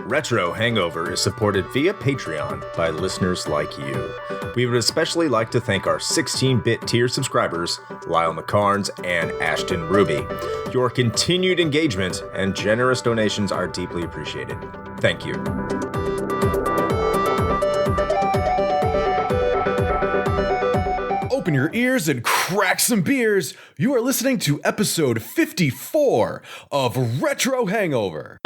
Retro Hangover is supported via Patreon by listeners like you. We would especially like to thank our 16-bit tier subscribers, Lyle McCarnes and Ashton Ruby. Your continued engagement and generous donations are deeply appreciated. Thank you. Open your ears and crack some beers. You are listening to episode 54 of Retro Hangover.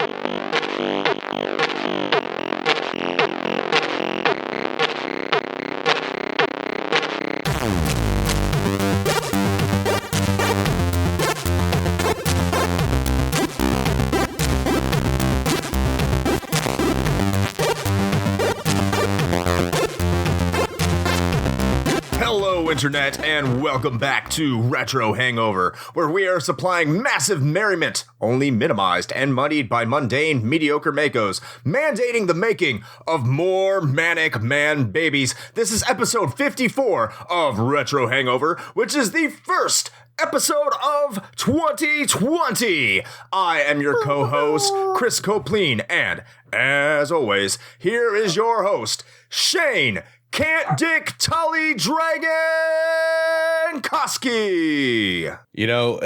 Internet, and welcome back to Retro Hangover, where we are supplying massive merriment, only minimized and muddied by mundane, mediocre makos, mandating the making of more manic man babies. This is episode 54 of Retro Hangover, which is the first episode of 2020. I am your co-host, Chris Copleen, and as always, here is your host, Shane Can't Dick Tully Dragon Koski. You know,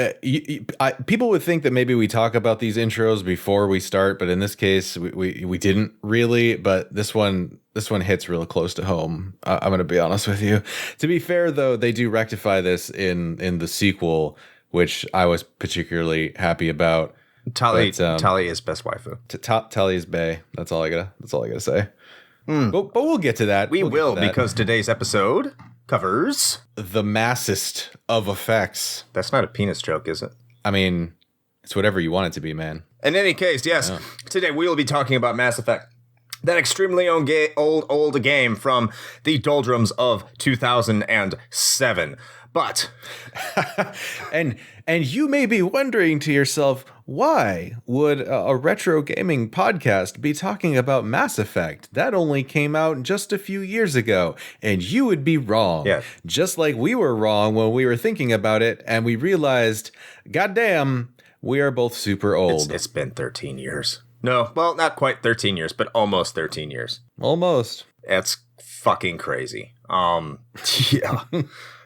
people would think that maybe we talk about these intros before we start, but in this case, we didn't really. But this one hits real close to home. I'm going to be honest with you. To be fair, though, they do rectify this in the sequel, which I was particularly happy about. Tully is best waifu. Tully is bae. That's all I gotta say. But we'll get to that. We will, because today's episode covers the massest of effects. That's not a penis joke, is it? I mean, it's whatever you want it to be, man. In any case, yes. Yeah. Today we will be talking about Mass Effect, that extremely old game from the doldrums of 2007. But and you may be wondering to yourself, why would a retro gaming podcast be talking about Mass Effect? That only came out just a few years ago, and you would be wrong. Yeah. Just like we were wrong when we were thinking about it, and we realized, goddamn, we are both super old. It's been 13 years. No, well, not quite 13 years, but almost 13 years. Almost. That's fucking crazy. Yeah.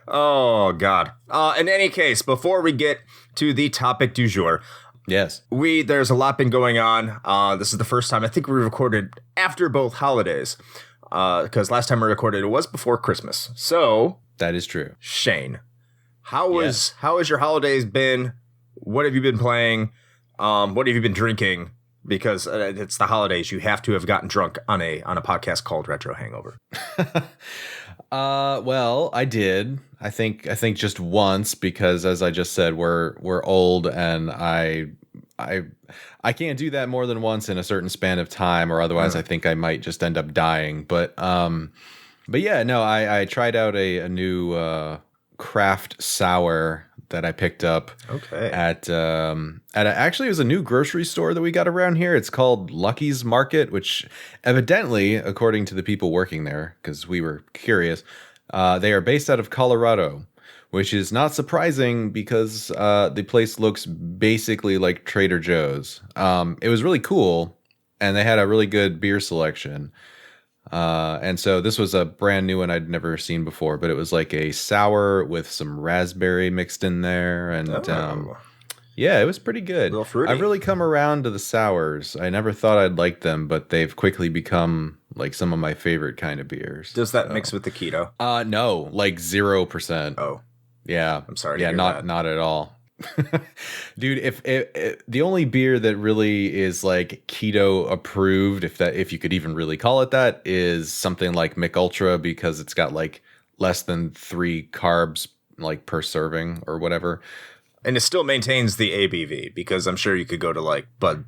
Oh, God. In any case, before we get to the topic du jour, yes, there's a lot been going on. This is the first time I think we recorded after both holidays, because last time we recorded, it was before Christmas. So that is true. Shane, how has your holidays been? What have you been playing? What have you been drinking? Because it's the holidays. You have to have gotten drunk on a podcast called Retro Hangover. Well, I did. I think just once, because as I just said, we're old, and I can't do that more than once in a certain span of time, or otherwise I think I might just end up dying. But yeah, no, I tried out a new craft sour that I picked up actually it was a new grocery store that we got around here. It's called Lucky's Market, which evidently, according to the people working there, because we were curious, they are based out of Colorado, which is not surprising because the place looks basically like Trader Joe's. It was really cool, and they had a really good beer selection. And so this was a brand new one I'd never seen before, but it was like a sour with some raspberry mixed in there. And yeah, it was pretty good. I've really come around to the sours. I never thought I'd like them, but they've quickly become like some of my favorite kind of beers. Does that mix with the keto? No, like 0%. Oh, yeah. I'm sorry. Yeah, not at all. Dude, if the only beer that really is like keto approved, if you could even really call it that, is something like Mick Ultra, because it's got like less than 3 carbs like per serving or whatever. And it still maintains the ABV, because I'm sure you could go to like Bud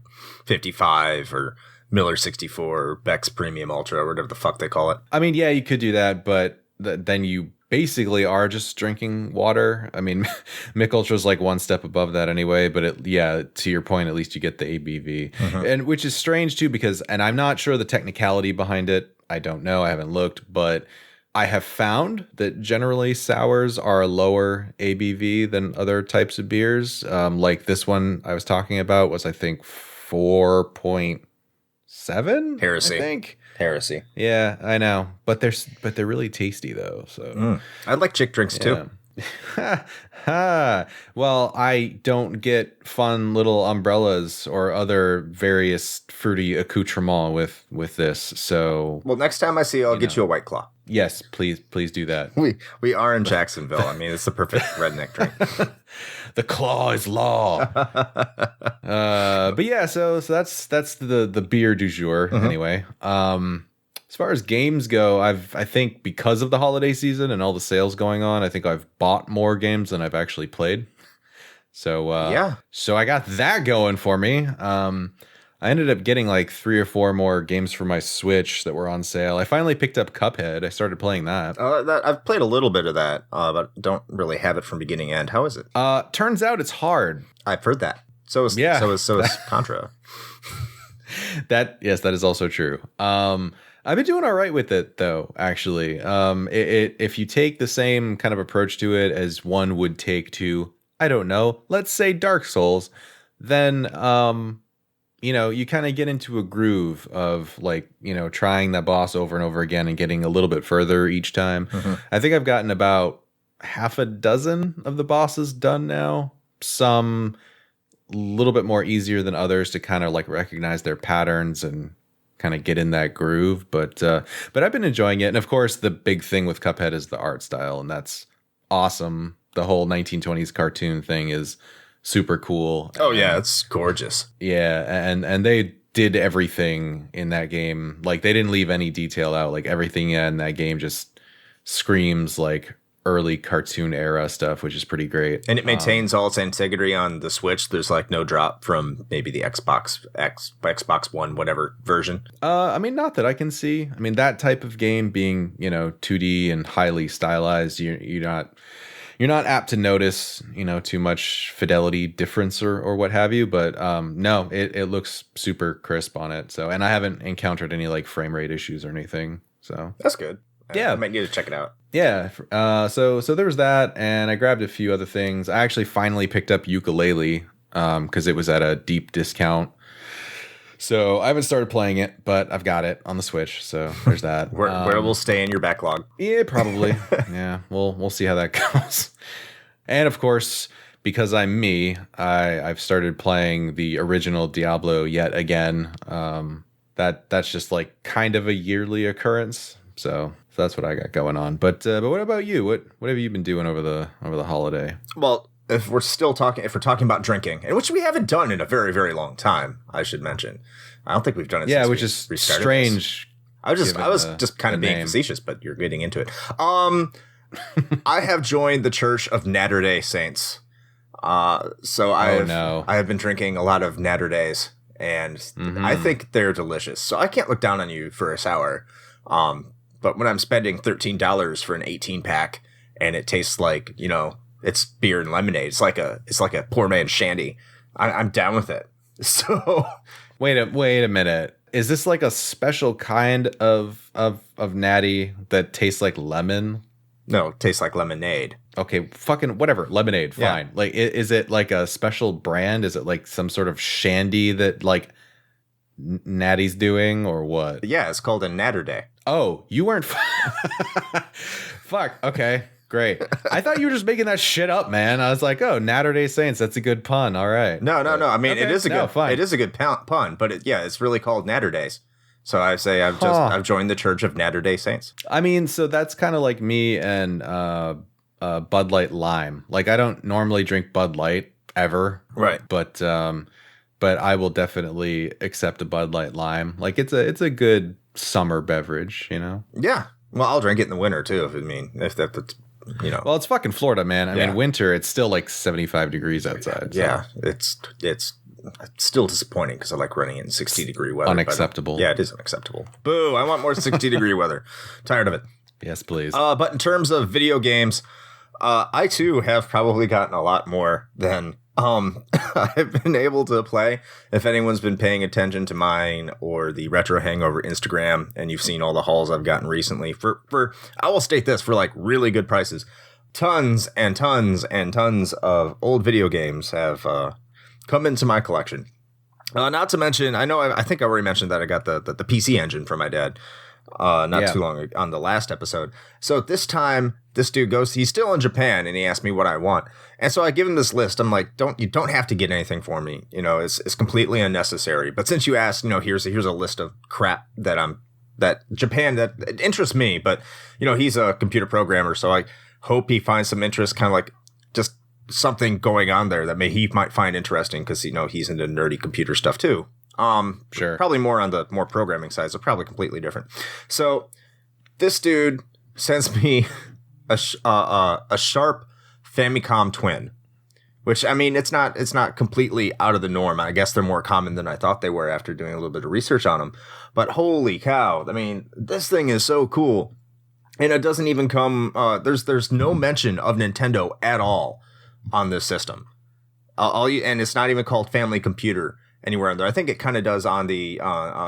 55 or Miller 64 or Beck's Premium Ultra or whatever the fuck they call it. I mean, yeah, you could do that, but then you basically are just drinking water. I mean, Mick Ultra is like one step above that anyway, but to your point, at least you get the ABV. And which is strange too, because, and I'm not sure the technicality behind it. I don't know. I haven't looked, but I have found that generally sours are a lower ABV than other types of beers. Like this one I was talking about was, I think, 4.7. Heresy. I think. Heresy. Yeah, I know, but they're really tasty though. So I like chick drinks too. Well, I don't get fun little umbrellas or other various fruity accoutrement with this. So, well, next time I see you, I'll get you a White Claw. Yes, please do that. We are in Jacksonville. I mean, it's the perfect redneck drink. The claw is law. But yeah, so that's the beer du jour anyway. As far as games go, I think because of the holiday season and all the sales going on, I think I've bought more games than I've actually played. So so I got that going for me. I ended up getting like 3 or 4 more games for my Switch that were on sale. I finally picked up Cuphead. I started playing that. I've played a little bit of that, but don't really have it from beginning to end. How is it? Turns out it's hard. I've heard that. So is Contra. That is also true. I've been doing all right with it though, actually. If you take the same kind of approach to it as one would take to, I don't know, let's say Dark Souls, then you kind of get into a groove of like, trying that boss over and over again and getting a little bit further each time. I think I've gotten about half a dozen of the bosses done now. Some a little bit more easier than others to kind of like recognize their patterns and kind of get in that groove. But I've been enjoying it. And of course, the big thing with Cuphead is the art style, and that's awesome. The whole 1920s cartoon thing is super cool. Oh yeah, it's gorgeous. Yeah, and they did everything in that game. Like they didn't leave any detail out. Like everything in that game just screams like early cartoon era stuff, which is pretty great. And it maintains all its integrity on the Switch. There's like no drop from maybe the Xbox One, whatever version. I mean, not that I can see. I mean, that type of game being, 2D and highly stylized, you're not apt to notice, too much fidelity difference or what have you. But no, it looks super crisp on it. So, and I haven't encountered any like frame rate issues or anything. So that's good. Yeah, I might need to check it out. Yeah. So there was that, and I grabbed a few other things. I actually finally picked up Ukulele because it was at a deep discount. So I haven't started playing it, but I've got it on the Switch. So there's that. Where will stay in your backlog? Yeah, probably. Yeah, we'll see how that goes. And of course, because I'm me, I've started playing the original Diablo yet again. That's just like kind of a yearly occurrence. So that's what I got going on. But what about you? What have you been doing over the holiday? Well, if we're talking about drinking, and which we haven't done in a very, very long time, I should mention. I don't think we've done it. Yeah, since which is strange. I was just kind of being facetious, but you're getting into it. I have joined the Church of Natterday Saints. So I have been drinking a lot of Natterdays, and I think they're delicious. So I can't look down on you for a sour. But when I'm spending $13 for an 18-pack and it tastes like, it's beer and lemonade, it's like a poor man's shandy, I'm down with it. So wait a minute. Is this like a special kind of natty that tastes like lemon? No, it tastes like lemonade. Okay, fucking whatever. Lemonade, fine. Yeah. Like, is it like a special brand? Is it like some sort of shandy that like Natty's doing or what? Yeah, it's called a Natterday. Oh, you weren't. Fuck. Okay, great. I thought you were just making that shit up, man. I was like, oh, Natterday Saints. That's a good pun. All right. No. I mean, okay. It is a good pun, but it's really called Natterdays. So I say I've joined the Church of Natterday Saints. I mean, so that's kind of like me and Bud Light Lime. Like I don't normally drink Bud Light ever, right? But I will definitely accept a Bud Light Lime. Like it's a good summer beverage, Yeah. Well, I'll drink it in the winter too. If that's. Well, it's fucking Florida, man. I mean, winter, it's still like 75 degrees outside. Yeah, so. It's still disappointing because I like running in 60-degree weather. Unacceptable. Yeah, it is unacceptable. Boo! I want more 60-degree weather. Tired of it. Yes, please. But in terms of video games, I too have probably gotten a lot more than I've been able to play. If anyone's been paying attention to mine or the Retro Hangover Instagram, and you've seen all the hauls I've gotten recently, for I will state this, for like really good prices, tons and tons and tons of old video games have come into my collection. Not to mention, I think I already mentioned that I got the PC Engine from my dad. Too long on the last episode. So this time, this dude goes, he's still in Japan, and he asked me what I want. And so I give him this list. I'm like, you don't have to get anything for me. You know, it's completely unnecessary. But since you asked, here's a list of crap that interests me. But, he's a computer programmer, so I hope he finds some interest, kind of like just something going on there that he might find interesting, because, he's into nerdy computer stuff too. Sure. Probably more on the more programming side, so probably completely different. So this dude sends me a Sharp Famicom Twin, which, I mean, it's not completely out of the norm. I guess they're more common than I thought they were after doing a little bit of research on them. But holy cow, I mean, this thing is so cool. And it doesn't even come, there's no mention of Nintendo at all on this system. And it's not even called Family Computer anywhere in there. I think it kind of does on the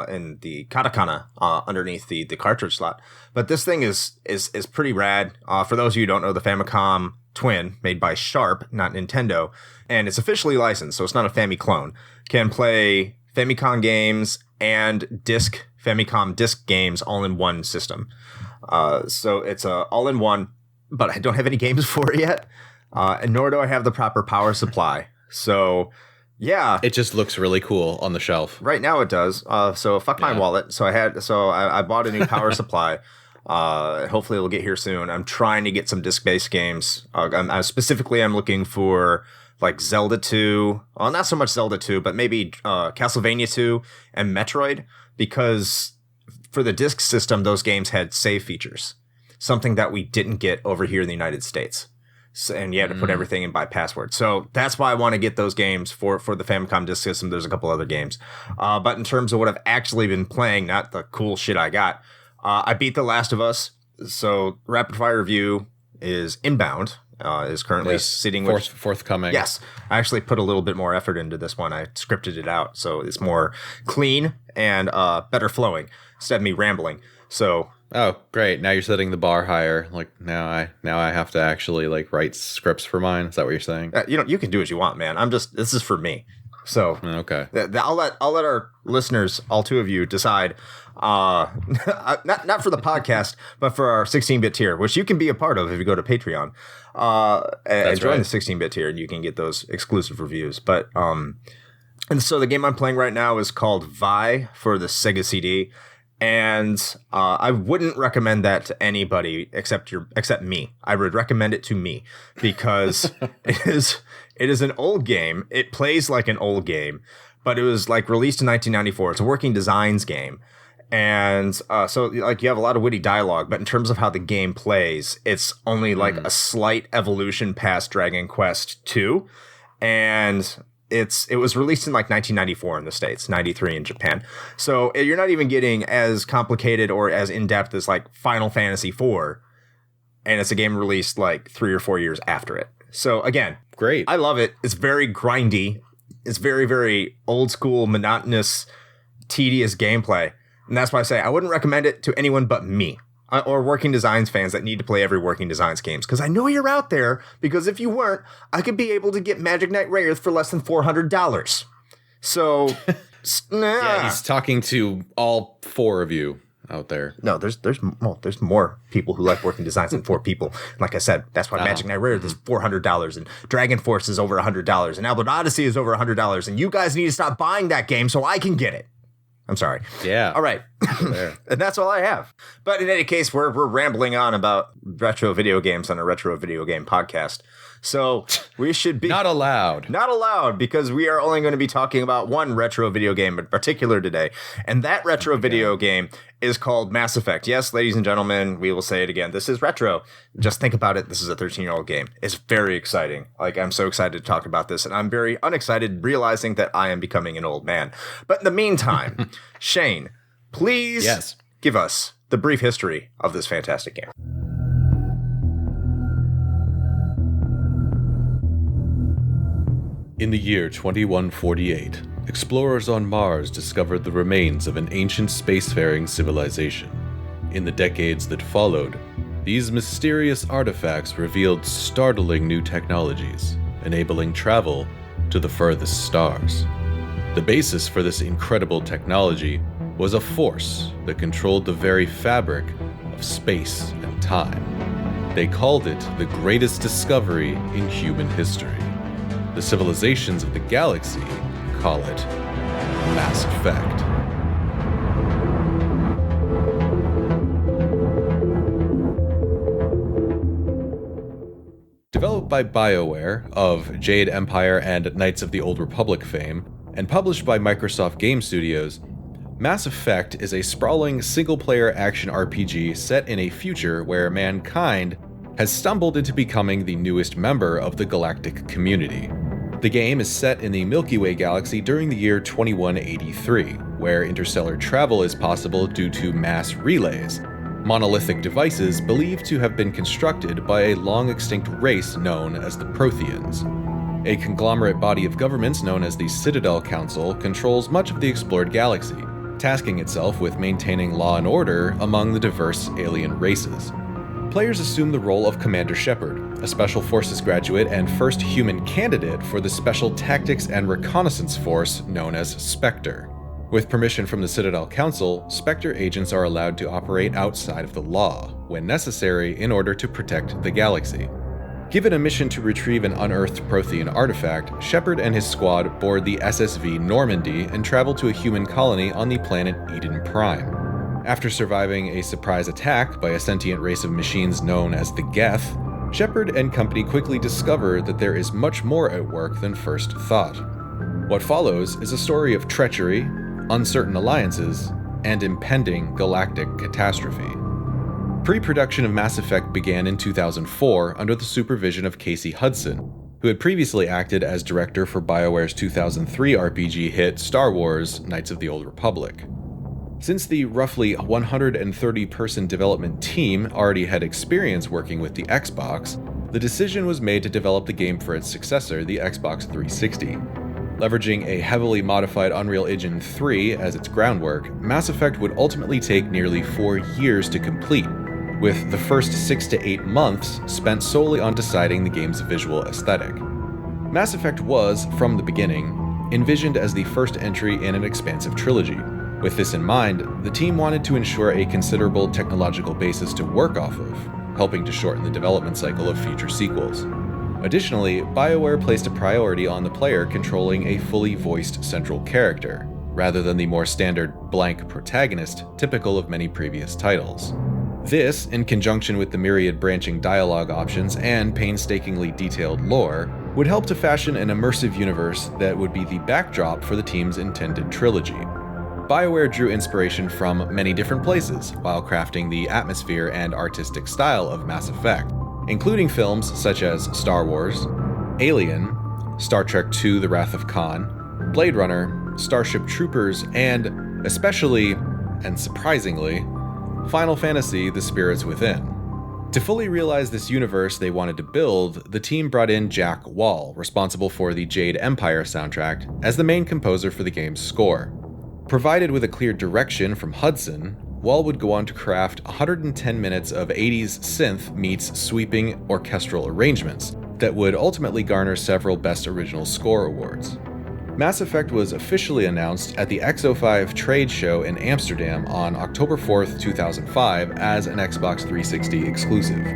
in the katakana underneath the cartridge slot. But this thing is pretty rad. For those of you who don't know, the Famicom Twin, made by Sharp, not Nintendo, and it's officially licensed, so it's not a Fami clone, can play Famicom games and Famicom disc games all in one system. So it's all in one, but I don't have any games for it yet, and nor do I have the proper power supply. So yeah, it just looks really cool on the shelf right now. It does. So fuck my wallet. So I bought a new power supply. Hopefully it'll get here soon. I'm trying to get some disc-based games. I'm looking for like Zelda 2. Well, not so much Zelda 2, but maybe Castlevania 2 and Metroid, because for the disc system, those games had save features, something that we didn't get over here in the United States. So, and you had to put everything in by password. So that's why I want to get those games for the Famicom disk system. There's a couple other games. But in terms of what I've actually been playing, not the cool shit I got, I beat The Last of Us. So rapid fire review is inbound. Is currently sitting with forthcoming. Yes, I actually put a little bit more effort into this one. I scripted it out, so it's more clean and better flowing instead of me rambling. So. Oh, great! Now you're setting the bar higher. Like now I have to actually like write scripts for mine. Is that what you're saying? You can do what you want, man. This is for me. So okay, I'll let our listeners, all two of you, decide. Not for the podcast, but for our 16-bit tier, which you can be a part of if you go to Patreon. And join the 16-bit tier, and you can get those exclusive reviews. But and so the game I'm playing right now is called Vi for the Sega CD. And I wouldn't recommend that to anybody except me. I would recommend it to me because it is an old game. It plays like an old game, but it was like released in 1994. It's a working designs game. And so like you have a lot of witty dialogue, but in terms of how the game plays, it's only like a slight evolution past Dragon Quest II. And it was released in like 1994 in the States, 93 in Japan. So you're not even getting as complicated or as in-depth as like Final Fantasy IV. And it's a game released like 3 or 4 years after it. So again, great. I love it. It's very grindy. It's very, very old school, monotonous, tedious gameplay. And that's why I say I wouldn't recommend it to anyone but me. Or Working Designs fans that need to play every Working Designs games. Because I know you're out there, because if you weren't, I could be able to get Magic Knight Rayearth for less than $400. So, yeah, he's talking to all 4 of you out there. No, there's more people who like Working Designs than 4 people. And like I said, that's why Magic Knight Rayearth is $400, and Dragon Force is over $100, and Albert Odyssey is over $100, and you guys need to stop buying that game so I can get it. I'm sorry. Yeah. All right. And that's all I have. But in any case, we're rambling on about retro video games on a retro video game podcast. So we should be not allowed, because we are only going to be talking about one retro video game in particular today. And that retro video game is called Mass Effect. Yes, ladies and gentlemen, we will say it again. This is retro. Just think about it. This is a 13-year-old game. It's very exciting. Like, I'm so excited to talk about this, and I'm very unexcited realizing that I am becoming an old man. But in the meantime, Shane, please give us the brief history of this fantastic game. In the year 2148, explorers on Mars discovered the remains of an ancient spacefaring civilization. In the decades that followed, these mysterious artifacts revealed startling new technologies, enabling travel to the furthest stars. The basis for this incredible technology was a force that controlled the very fabric of space and time. They called it the greatest discovery in human history. The civilizations of the galaxy call it Mass Effect. Developed by BioWare of Jade Empire and Knights of the Old Republic fame, and published by Microsoft Game Studios, Mass Effect is a sprawling single-player action RPG set in a future where mankind has stumbled into becoming the newest member of the galactic community. The game is set in the Milky Way galaxy during the year 2183, where interstellar travel is possible due to mass relays, monolithic devices believed to have been constructed by a long-extinct race known as the Protheans. A conglomerate body of governments known as the Citadel Council controls much of the explored galaxy, tasking itself with maintaining law and order among the diverse alien races. Players assume the role of Commander Shepard, a Special Forces graduate and first human candidate for the Special Tactics and Reconnaissance Force known as Spectre. With permission from the Citadel Council, Spectre agents are allowed to operate outside of the law, when necessary in order to protect the galaxy. Given a mission to retrieve an unearthed Prothean artifact, Shepard and his squad board the SSV Normandy and travel to a human colony on the planet Eden Prime. After surviving a surprise attack by a sentient race of machines known as the Geth, Shepard and company quickly discover that there is much more at work than first thought. What follows is a story of treachery, uncertain alliances, and impending galactic catastrophe. Pre-production of Mass Effect began in 2004 under the supervision of Casey Hudson, who had previously acted as director for BioWare's 2003 RPG hit Star Wars: Knights of the Old Republic. Since the roughly 130-person development team already had experience working with the Xbox, the decision was made to develop the game for its successor, the Xbox 360. Leveraging a heavily modified Unreal Engine 3 as its groundwork, Mass Effect would ultimately take nearly 4 years to complete, with the first 6 to 8 months spent solely on deciding the game's visual aesthetic. Mass Effect was, from the beginning, envisioned as the first entry in an expansive trilogy. With this in mind, the team wanted to ensure a considerable technological basis to work off of, helping to shorten the development cycle of future sequels. Additionally, BioWare placed a priority on the player controlling a fully voiced central character, rather than the more standard blank protagonist typical of many previous titles. This, in conjunction with the myriad branching dialogue options and painstakingly detailed lore, would help to fashion an immersive universe that would be the backdrop for the team's intended trilogy. BioWare drew inspiration from many different places while crafting the atmosphere and artistic style of Mass Effect, including films such as Star Wars, Alien, Star Trek II: The Wrath of Khan, Blade Runner, Starship Troopers, and, especially, and surprisingly, Final Fantasy: The Spirits Within. To fully realize this universe they wanted to build, the team brought in Jack Wall, responsible for the Jade Empire soundtrack, as the main composer for the game's score. Provided with a clear direction from Hudson, Wall would go on to craft 110 minutes of 80s synth meets sweeping orchestral arrangements that would ultimately garner several Best Original Score awards. Mass Effect was officially announced at the XO5 trade show in Amsterdam on October 4th, 2005 as an Xbox 360 exclusive.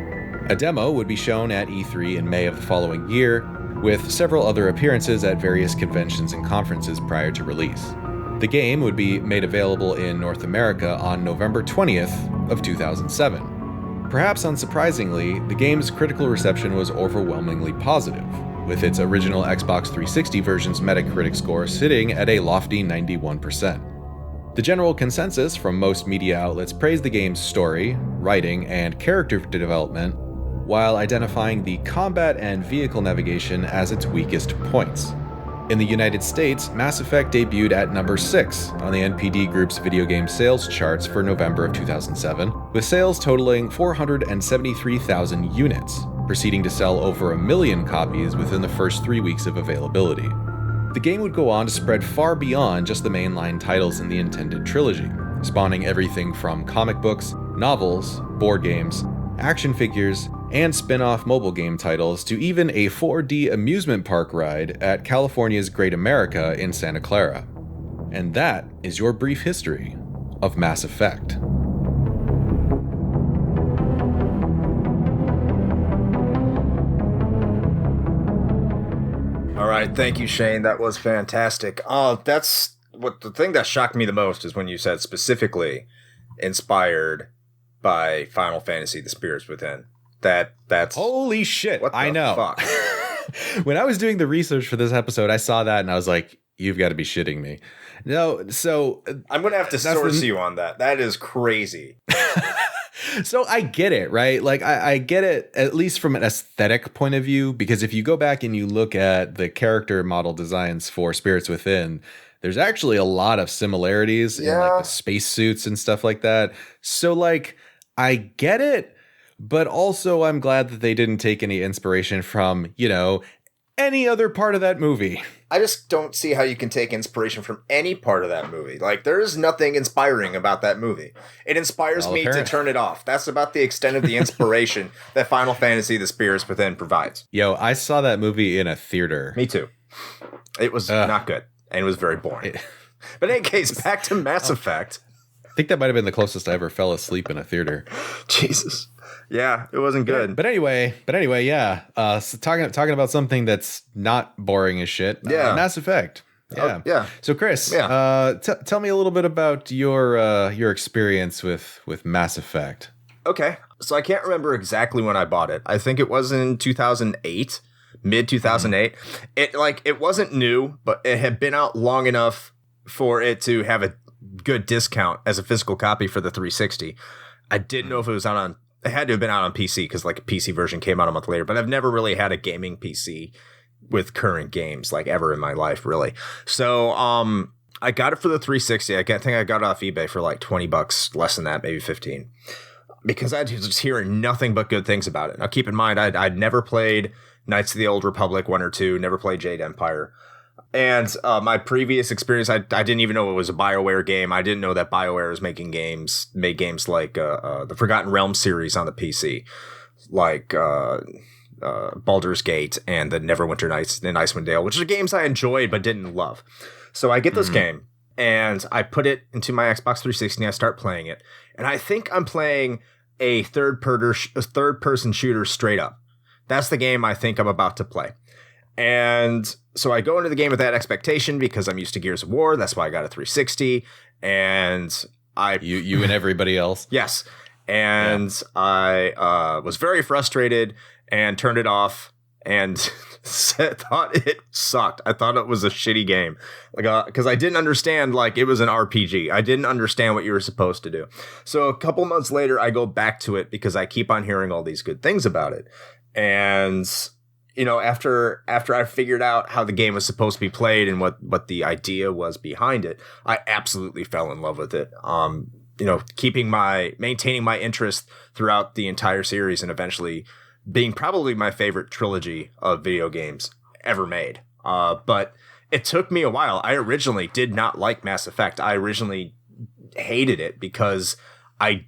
A demo would be shown at E3 in May of the following year, with several other appearances at various conventions and conferences prior to release. The game would be made available in North America on November 20th of 2007. Perhaps unsurprisingly, the game's critical reception was overwhelmingly positive, with its original Xbox 360 version's Metacritic score sitting at a lofty 91%. The general consensus from most media outlets praised the game's story, writing, and character development, while identifying the combat and vehicle navigation as its weakest points. In the United States, Mass Effect debuted at number 6 on the NPD Group's video game sales charts for November of 2007, with sales totaling 473,000 units. proceeding to sell over 1 million copies within the first 3 weeks of availability. The game would go on to spread far beyond just the mainline titles in the intended trilogy, spawning everything from comic books, novels, board games, action figures, and spin-off mobile game titles to even a 4D amusement park ride at California's Great America in Santa Clara. And that is your brief history of Mass Effect. All right, thank you, Shane. That was fantastic. That's what the thing that shocked me the most is when you said specifically inspired by Final Fantasy: The Spirits Within. That's holy shit! What the I know. Fuck? When I was doing the research for this episode, I saw that and I was like, "You've got to be shitting me." No, so I'm gonna have to source you on that. That is crazy. So I get it, right? Like I get it, at least from an aesthetic point of view, because if you go back and you look at the character model designs for Spirits Within, there's actually a lot of similarities in like the spacesuits and stuff like that. So like I get it, but also I'm glad that they didn't take any inspiration from, any other part of that movie. I just don't see how you can take inspiration from any part of that movie. Like, there is nothing inspiring about that movie. It inspires me to turn it off. That's about the extent of the inspiration that Final Fantasy: The Spirits Within provides. Yo, I saw that movie in a theater. Me too. It was not good, and it was very boring. But in any case, back to Mass Effect. I think that might have been the closest I ever fell asleep in a theater. Jesus. Yeah, it wasn't good. But anyway, yeah. So talking about something that's not boring as shit. Mass Effect. Yeah. Yeah. So Chris, tell me a little bit about your experience with Mass Effect. Okay. So I can't remember exactly when I bought it. I think it was in 2008, mid 2008. It wasn't new, but it had been out long enough for it to have a good discount as a physical copy for the 360. I didn't know if it was out on. It had to have been out on PC because like a PC version came out a month later. But I've never really had a gaming PC with current games like ever in my life, really. So I got it for the 360. I think I got it off eBay for like $20, less than that, maybe 15, because I was just hearing nothing but good things about it. Now keep in mind, I'd never played Knights of the Old Republic 1 or 2, never played Jade Empire. And my previous experience, I didn't even know it was a BioWare game. I didn't know that BioWare was made games like the Forgotten Realms series on the PC, like Baldur's Gate and the Neverwinter Nights and Icewind Dale, which are games I enjoyed but didn't love. So I get this game and I put it into my Xbox 360 and I start playing it. And I think I'm playing a third-person shooter straight up. That's the game I think I'm about to play. And so I go into the game with that expectation because I'm used to Gears of War. That's why I got a 360. And you and everybody else. Yes. And I was very frustrated and turned it off and thought it sucked. I thought it was a shitty game, because I didn't understand, like, it was an RPG. I didn't understand what you were supposed to do. So a couple months later, I go back to it because I keep on hearing all these good things about it. And after I figured out how the game was supposed to be played and what the idea was behind it, I absolutely fell in love with it. Maintaining my interest throughout the entire series and eventually being probably my favorite trilogy of video games ever made. But it took me a while. I originally did not like Mass Effect. I originally hated it because I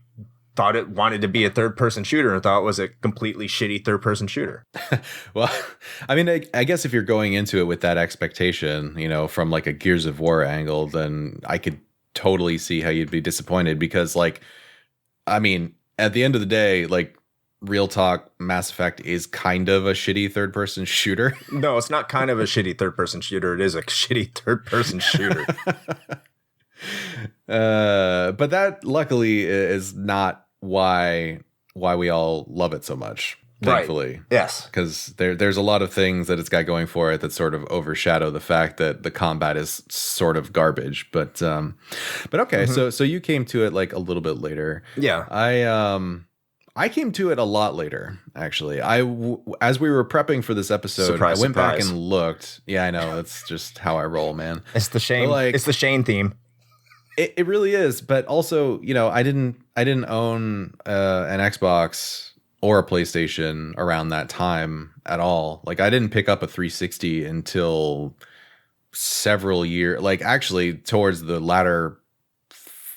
thought it wanted to be a third-person shooter and thought it was a completely shitty third-person shooter. Well, I mean, I guess if you're going into it with that expectation, from like a Gears of War angle, then I could totally see how you'd be disappointed because, like, I mean, at the end of the day, like, real talk, Mass Effect is kind of a shitty third-person shooter. No, it's not kind of a shitty third-person shooter. It is a shitty third-person shooter. But that luckily is not why we all love it so much, thankfully. Right. Yes. Because there's a lot of things that it's got going for it that sort of overshadow the fact that the combat is sort of garbage. But okay, so you came to it like a little bit later. Yeah. I came to it a lot later, actually. As we were prepping for this episode, surprise, I went back and looked. Yeah, I know. That's just how I roll, man. It's the Shane. It's the Shane theme. It really is, but also, I didn't own an Xbox or a PlayStation around that time at all. Like, I didn't pick up a 360 until several years, like actually towards the latter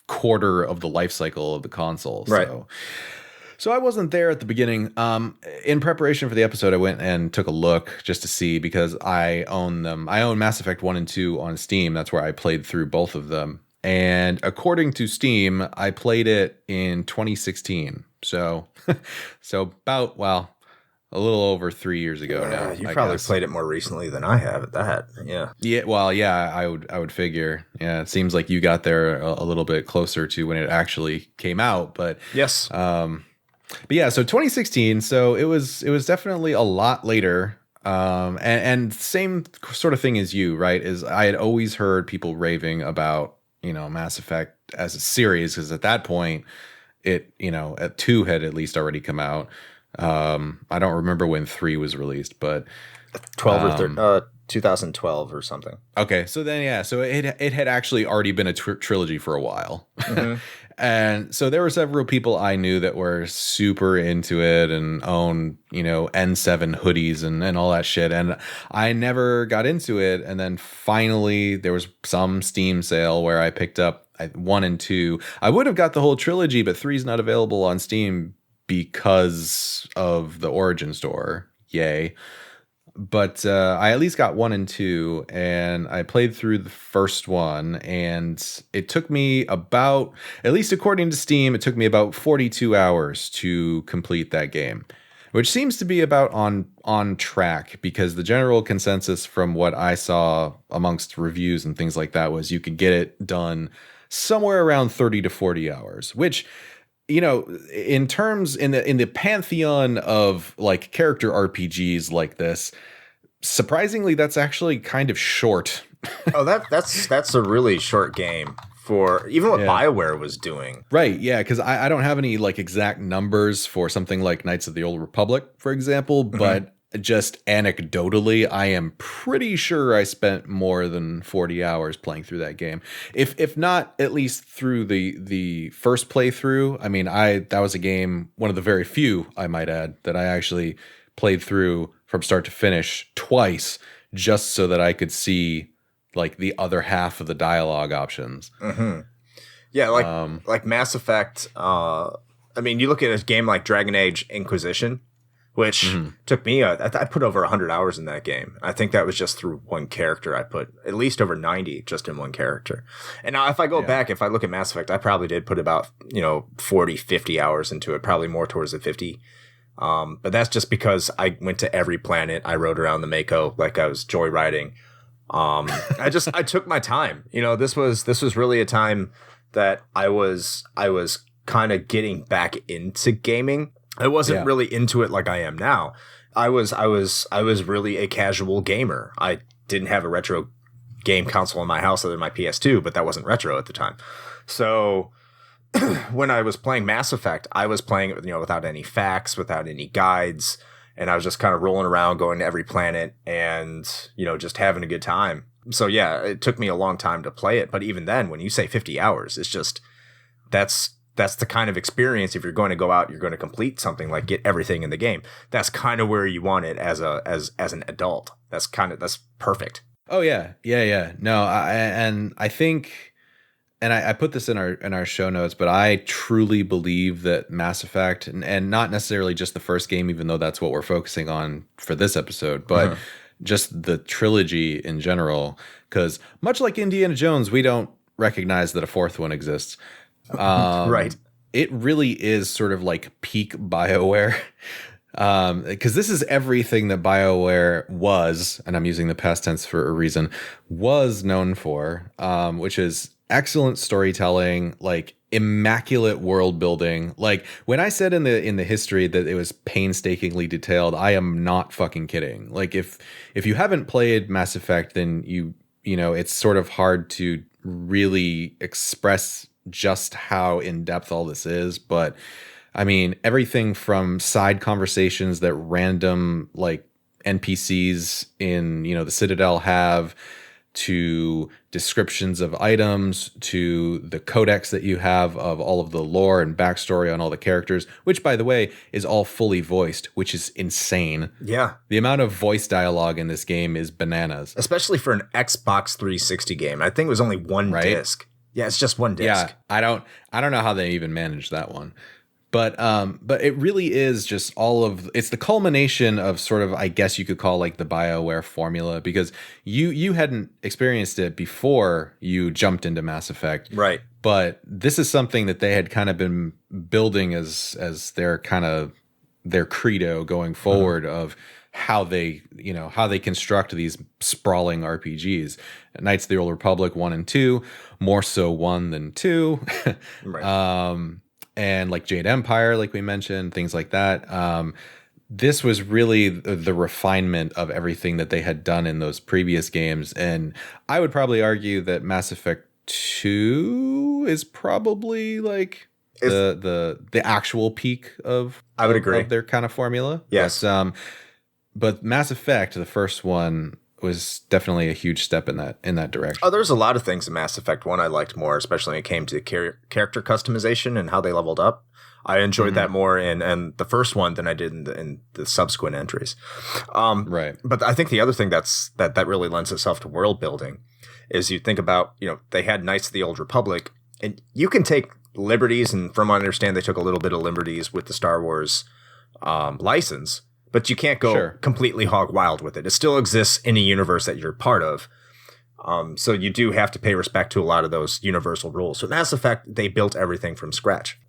quarter of the life cycle of the console. Right. So I wasn't there at the beginning. In preparation for the episode, I went and took a look just to see, because I own them. I own Mass Effect 1 and 2 on Steam. That's where I played through both of them. And according to Steam, I played it in 2016. So about, well, a little over 3 years ago now. You probably played it more recently than I have at that. Yeah. Yeah. Well, yeah, I would figure. Yeah. It seems like you got there a little bit closer to when it actually came out, but yes. But yeah, so 2016. So it was definitely a lot later. And same sort of thing as you, right? Is I had always heard people raving about, Mass Effect as a series, because at that point it, at 2 had at least already come out. I don't remember when 3 was released, but 2012 or something. Okay, so then yeah, so it had actually already been a trilogy for a while. Mm-hmm. And so there were several people I knew that were super into it and own, N7 hoodies and all that shit. And I never got into it. And then finally there was some Steam sale where I picked up 1 and 2. I would have got the whole trilogy, but 3 is not available on Steam because of the Origin store. Yay. But I at least got 1 and 2, and I played through the first one, and it took me about, at least according to Steam, it took me about 42 hours to complete that game, which seems to be about on track, because the general consensus from what I saw amongst reviews and things like that was you could get it done somewhere around 30 to 40 hours, which, in terms in the pantheon of like character RPGs like this, surprisingly, that's actually kind of short. Oh, that's a really short game for even what BioWare was doing. Right, yeah, because I don't have any like exact numbers for something like Knights of the Old Republic, for example, but just anecdotally, I am pretty sure I spent more than 40 hours playing through that game. If not at least through the first playthrough. I mean, that was a game, one of the very few, I might add, that I actually played through from start to finish twice, just so that I could see like the other half of the dialogue options. Mm-hmm. Yeah, like Mass Effect. I mean, you look at a game like Dragon Age Inquisition, which took me, I put over 100 hours in that game. I think that was just through one character. I put at least over 90 just in one character. And now if I go back, if I look at Mass Effect, I probably did put about, 40, 50 hours into it, probably more towards the 50. But that's just because I went to every planet. I rode around the Mako like I was joyriding. I took my time. This was really a time that I was kind of getting back into gaming. I wasn't really into it like I am now. I was really a casual gamer. I didn't have a retro game console in my house other than my PS2, but that wasn't retro at the time. So when I was playing Mass Effect, I was playing it, without any facts, without any guides, and I was just kind of rolling around, going to every planet, and just having a good time. So yeah, it took me a long time to play it, but even then, when you say 50 hours, it's just that's the kind of experience. If you're going to go out, you're going to complete something, like get everything in the game. That's kind of where you want it as an adult. That's perfect. Oh yeah. No, I think, and I put this in our show notes, but I truly believe that Mass Effect, and not necessarily just the first game, even though that's what we're focusing on for this episode, but just the trilogy in general, because much like Indiana Jones, we don't recognize that a fourth one exists. Right. It really is sort of like peak BioWare. Because this is everything that BioWare was, and I'm using the past tense for a reason, was known for, which is excellent storytelling, like immaculate world building. Like when I said in the history that it was painstakingly detailed, I am not fucking kidding. Like if you haven't played Mass Effect, then you know it's sort of hard to really express just how in depth all this is, but I mean, everything from side conversations that random like NPCs in, the Citadel have, to descriptions of items, to the codex that you have of all of the lore and backstory on all the characters, which, by the way, is all fully voiced, which is insane. Yeah. The amount of voice dialogue in this game is bananas. Especially for an Xbox 360 game. I think it was only one disc. Yeah, it's just one disc. Yeah, I don't know how they even managed that one. But it really is just it's the culmination of sort of, I guess you could call like the BioWare formula, because you hadn't experienced it before you jumped into Mass Effect. Right. But this is something that they had kind of been building as their kind of their credo going forward of how they construct these sprawling RPGs. Knights of the Old Republic 1 and 2, more so 1 than 2. Right. And like Jade Empire, like we mentioned, things like that. This was really the refinement of everything that they had done in those previous games. And I would probably argue that Mass Effect 2 is probably like the actual peak of, I would agree, of their kind of formula. Yes. But Mass Effect, the first one, was definitely a huge step in that direction. Oh, there's a lot of things in Mass Effect 1 I liked more, especially when it came to character customization and how they leveled up. I enjoyed that more in the first one than I did in the subsequent entries. Right. But I think the other thing that really lends itself to world building is you think about, they had Knights of the Old Republic, and you can take liberties, and from what I understand, they took a little bit of liberties with the Star Wars license. But you can't go completely hog wild with it. It still exists in a universe that you're part of. So you do have to pay respect to a lot of those universal rules. So Mass Effect, they built everything from scratch.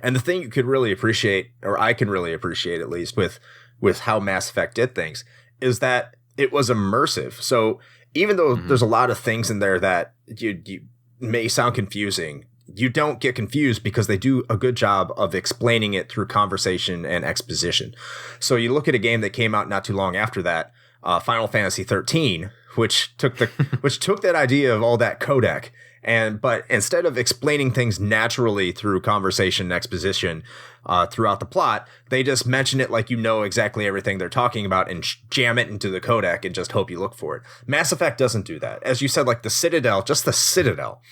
And the thing you could really appreciate, or I can really appreciate at least with how Mass Effect did things, is that it was immersive. So even though there's a lot of things in there that you may sound confusing, you don't get confused because they do a good job of explaining it through conversation and exposition. So you look at a game that came out not too long after that, Final Fantasy 13, which took that idea of all that codec, but instead of explaining things naturally through conversation and exposition throughout the plot, they just mention it like exactly everything they're talking about and jam it into the codec and just hope you look for it. Mass Effect doesn't do that. As you said, like the Citadel,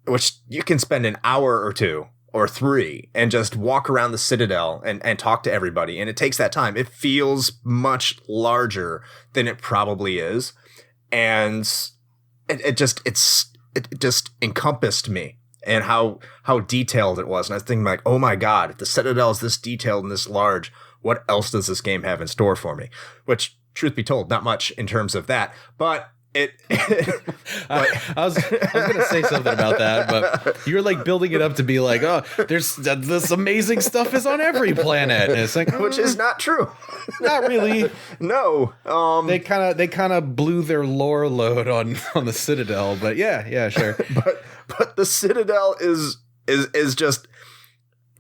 which you can spend an hour or 2 or 3 and just walk around the Citadel and talk to everybody. And it takes that time. It feels much larger than it probably is. And it just encompassed me and how detailed it was. And I was thinking like, oh my God, if the Citadel is this detailed and this large, what else does this game have in store for me? Which, truth be told, not much in terms of that, but I was gonna say something about that, but you're like building it up to be like, oh, there's this amazing stuff is on every planet, and it's like, which is not true. Not really. No. They kind of blew their lore load on the Citadel, but yeah, sure. but the Citadel is just,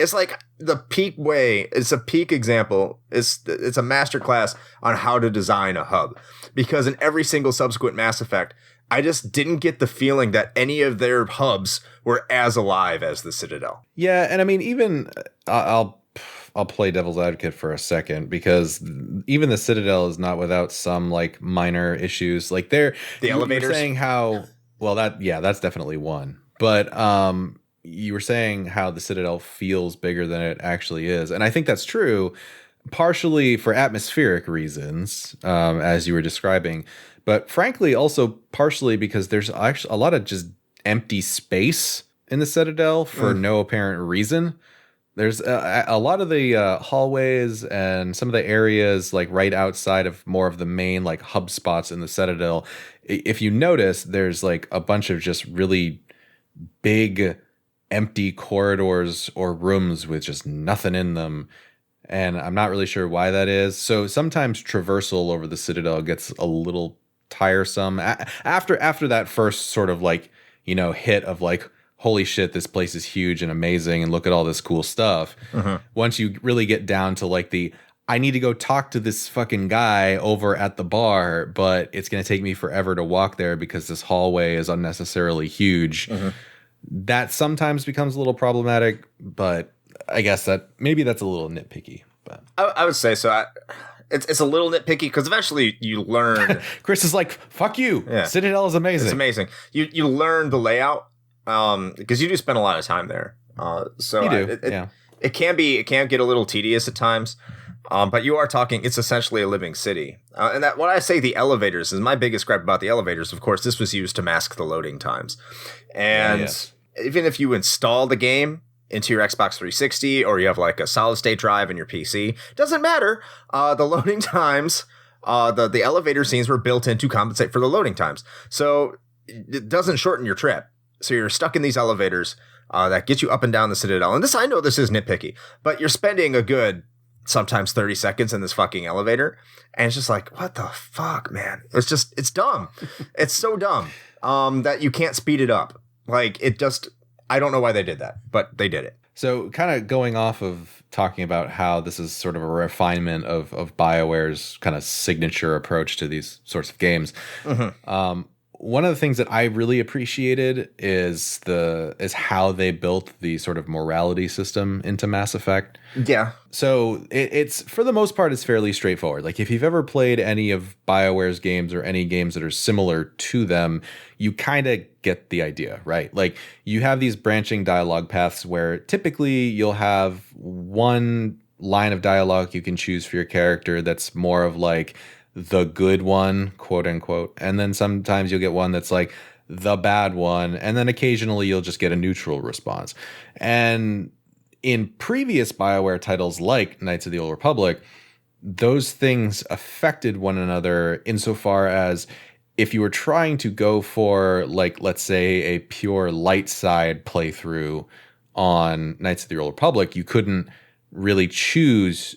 it's like the peak way. It's a peak example. It's a masterclass on how to design a hub. Because in every single subsequent Mass Effect, I just didn't get the feeling that any of their hubs were as alive as the Citadel. Yeah, and I mean, even I'll play devil's advocate for a second, because even the Citadel is not without some like minor issues. Like the elevators. Saying how that's definitely one. But you were saying how the Citadel feels bigger than it actually is, and I think that's true. Partially for atmospheric reasons, as you were describing, but frankly also partially because there's actually a lot of just empty space in the Citadel for no apparent reason. There's a lot of the hallways and some of the areas like right outside of more of the main like hub spots in the Citadel. If you notice, there's like a bunch of just really big empty corridors or rooms with just nothing in them. And I'm not really sure why that is. So sometimes traversal over the Citadel gets a little tiresome. After that first sort of like, hit of like, holy shit, this place is huge and amazing and look at all this cool stuff. Once you really get down to like I need to go talk to this fucking guy over at the bar, but it's going to take me forever to walk there because this hallway is unnecessarily huge. That sometimes becomes a little problematic, but I guess that maybe that's a little nitpicky, but I would say so. it's a little nitpicky because eventually you learn. Chris is like, fuck you. Yeah. Citadel is amazing. It's amazing. You learn the layout because you do spend a lot of time there. So you do. It can get a little tedious at times. But you are talking, it's essentially a living city. And that when I say the elevators is my biggest gripe about the elevators, of course, this was used to mask the loading times. And even if you install the game into your Xbox 360 or you have like a solid state drive in your PC, doesn't matter. The loading times, the elevator scenes were built in to compensate for the loading times. So it doesn't shorten your trip. So you're stuck in these elevators that get you up and down the Citadel. And I know this is nitpicky, but you're spending a good sometimes 30 seconds in this fucking elevator. And it's just like, what the fuck, man? It's dumb. It's so dumb that you can't speed it up. Like I don't know why they did that, but they did it. So kind of going off of talking about how this is sort of a refinement of BioWare's kind of signature approach to these sorts of games. Mm-hmm. One of the things that I really appreciated is how they built the sort of morality system into Mass Effect. Yeah. So it's for the most part, it's fairly straightforward. Like if you've ever played any of BioWare's games or any games that are similar to them, you kind of get the idea, right? Like you have these branching dialogue paths where typically you'll have one line of dialogue you can choose for your character that's more of like the good one, quote unquote. And then sometimes you'll get one that's like the bad one. And then occasionally you'll just get a neutral response. And in previous BioWare titles like Knights of the Old Republic, those things affected one another insofar as if you were trying to go for, like, let's say a pure light side playthrough on Knights of the Old Republic, you couldn't really choose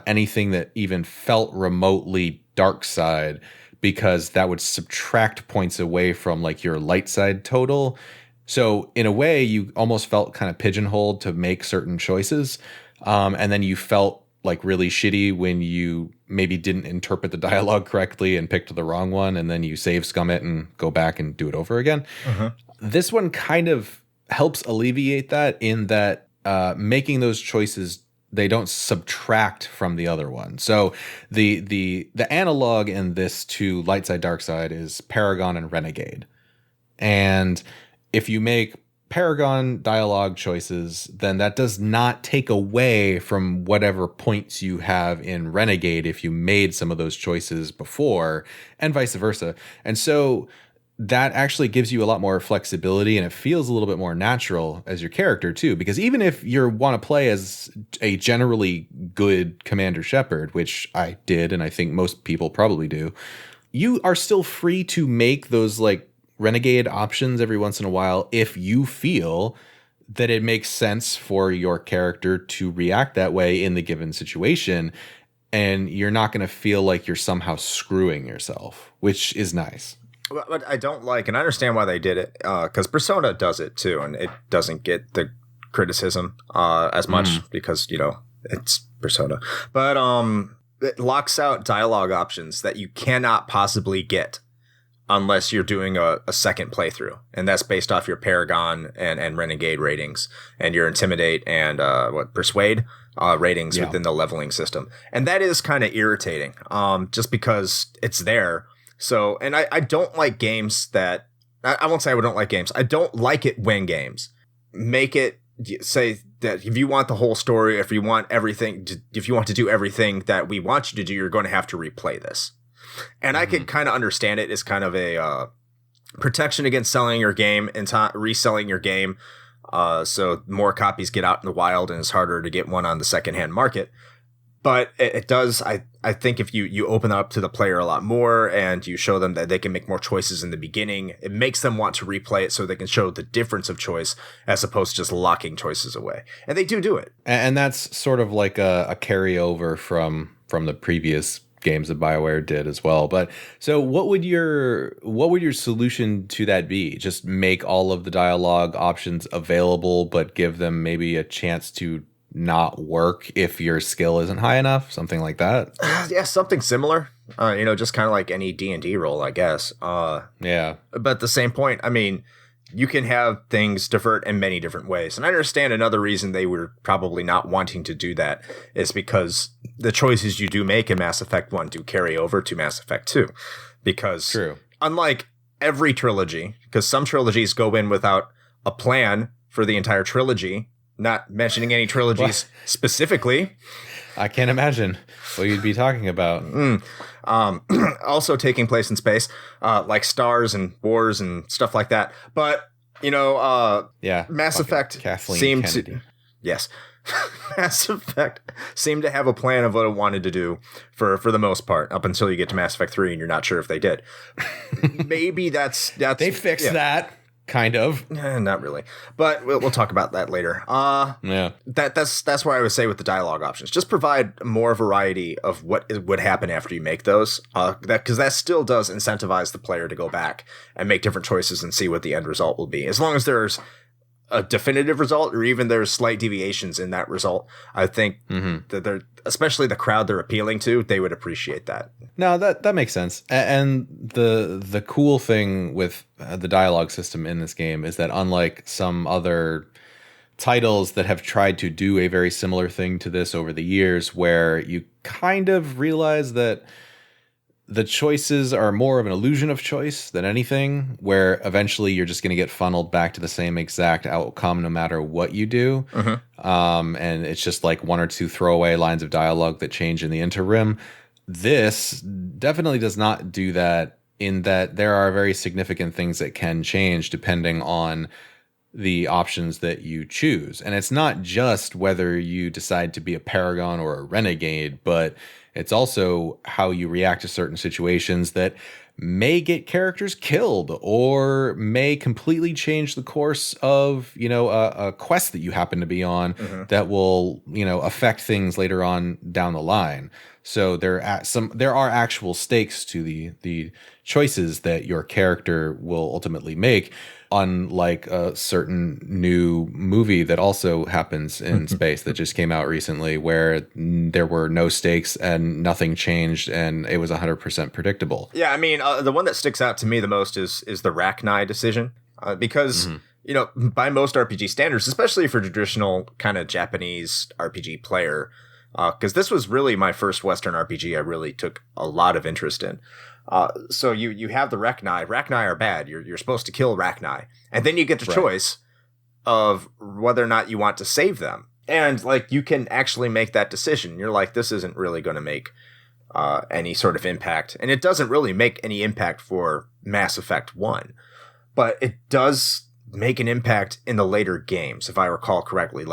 anything that even felt remotely dark side, because that would subtract points away from like your light side total. So in a way, you almost felt kind of pigeonholed to make certain choices. And then you felt like really shitty when you maybe didn't interpret the dialogue correctly and picked the wrong one. And then you save scum it and go back and do it over again. Uh-huh. This one kind of helps alleviate that in that making those choices, they don't subtract from the other one. So the analog in this to light side, dark side is Paragon and Renegade. And if you make Paragon dialogue choices, then that does not take away from whatever points you have in Renegade if you made some of those choices before, and vice versa. And so that actually gives you a lot more flexibility, and it feels a little bit more natural as your character too, because even if you want to play as a generally good Commander Shepard, which I did, and I think most people probably do, you are still free to make those like Renegade options every once in a while if you feel that it makes sense for your character to react that way in the given situation, and you're not going to feel like you're somehow screwing yourself, which is nice. What I don't like, and I understand why they did it, because Persona does it too, and it doesn't get the criticism as much because, you know, it's Persona. But it locks out dialogue options that you cannot possibly get unless you're doing a second playthrough. And that's based off your Paragon and Renegade ratings and your Intimidate and Persuade ratings within the leveling system. And that is kind of irritating just because it's there. So, and I don't like games that, I won't say I don't like games. I don't like it when games make it say that if you want the whole story, if you want everything, if you want to do everything that we want you to do, you're going to have to replay this. And I could kind of understand it as kind of a protection against selling your game and reselling your game. So more copies get out in the wild and it's harder to get one on the secondhand market. But it does, I think if you open up to the player a lot more and you show them that they can make more choices in the beginning, it makes them want to replay it so they can show the difference of choice as opposed to just locking choices away. And they do it. And that's sort of like a carryover from the previous games that BioWare did as well. But so what would your solution to that be? Just make all of the dialogue options available, but give them maybe a chance to not work if your skill isn't high enough, something like that? Yeah, something similar. Just kind of like any D&D role, I guess. Yeah. But at the same point, I mean, you can have things divert in many different ways. And I understand another reason they were probably not wanting to do that is because the choices you do make in Mass Effect 1 do carry over to Mass Effect 2. Because unlike every trilogy, because some trilogies go in without a plan for the entire trilogy, not mentioning any trilogies specifically. I can't imagine what you'd be talking about. Also taking place in space, like stars and wars and stuff like that. But, Mass Effect seemed to... Yes. Mass Effect seemed to have a plan of what it wanted to do for the most part, up until you get to Mass Effect 3 and you're not sure if they did. Maybe that's they fixed that. Kind of. Not really. But we'll talk about that later. That's where I would say with the dialogue options. Just provide more variety of what would happen after you make those. Because that still does incentivize the player to go back and make different choices and see what the end result will be. As long as there's a definitive result or even there's slight deviations in that result, I think that they're, especially the crowd they're appealing to, they would appreciate that. No, that makes sense. And the cool thing with the dialogue system in this game is that unlike some other titles that have tried to do a very similar thing to this over the years, where you kind of realize that the choices are more of an illusion of choice than anything, where eventually you're just going to get funneled back to the same exact outcome no matter what you do. And it's just like one or two throwaway lines of dialogue that change in the interim. This definitely does not do that, in that there are very significant things that can change depending on the options that you choose. And it's not just whether you decide to be a paragon or a renegade, but it's also how you react to certain situations that may get characters killed or may completely change the course of, a quest that you happen to be on that will, affect things later on down the line. So there are actual stakes to the choices that your character will ultimately make, unlike a certain new movie that also happens in space that just came out recently, where there were no stakes and nothing changed and it was 100% predictable. Yeah, I mean, the one that sticks out to me the most is the Rachni decision, because by most RPG standards, especially for traditional kind of Japanese RPG player, because this was really my first Western RPG I really took a lot of interest in. So you have the Rachni. Rachni are bad. You're supposed to kill Rachni. And then you get the choice of whether or not you want to save them. And you can actually make that decision. You're like, this isn't really going to make any sort of impact. And it doesn't really make any impact for Mass Effect 1. But it does make an impact in the later games, if I recall correctly.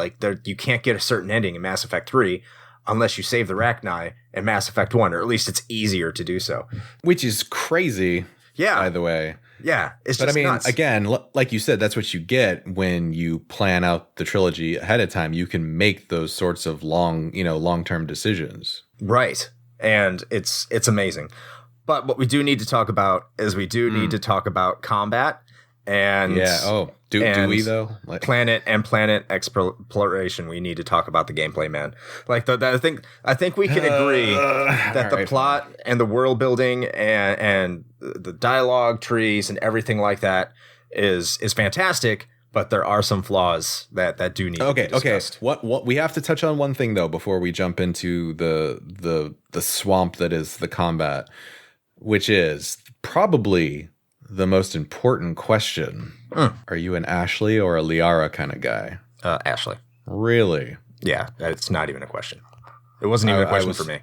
You can't get a certain ending in Mass Effect 3 unless you save the Rachni in Mass Effect 1, or at least it's easier to do so. Which is crazy, by the way. Yeah, it's just nuts. Again, like you said, that's what you get when you plan out the trilogy ahead of time. You can make those sorts of long-term decisions. Right, and it's amazing. But what we do need to talk about is need to talk about combat. And do we though? Planet exploration. We need to talk about the gameplay, man. I think we can agree that the plot and the world building and the dialogue trees and everything like that is fantastic. But there are some flaws that do need to be discussed. Okay. What we have to touch on one thing though before we jump into the swamp that is the combat, which is probably the most important question. Are you an Ashley or a Liara kind of guy? Ashley. Really? Yeah, it's not even a question. It wasn't even a question for me.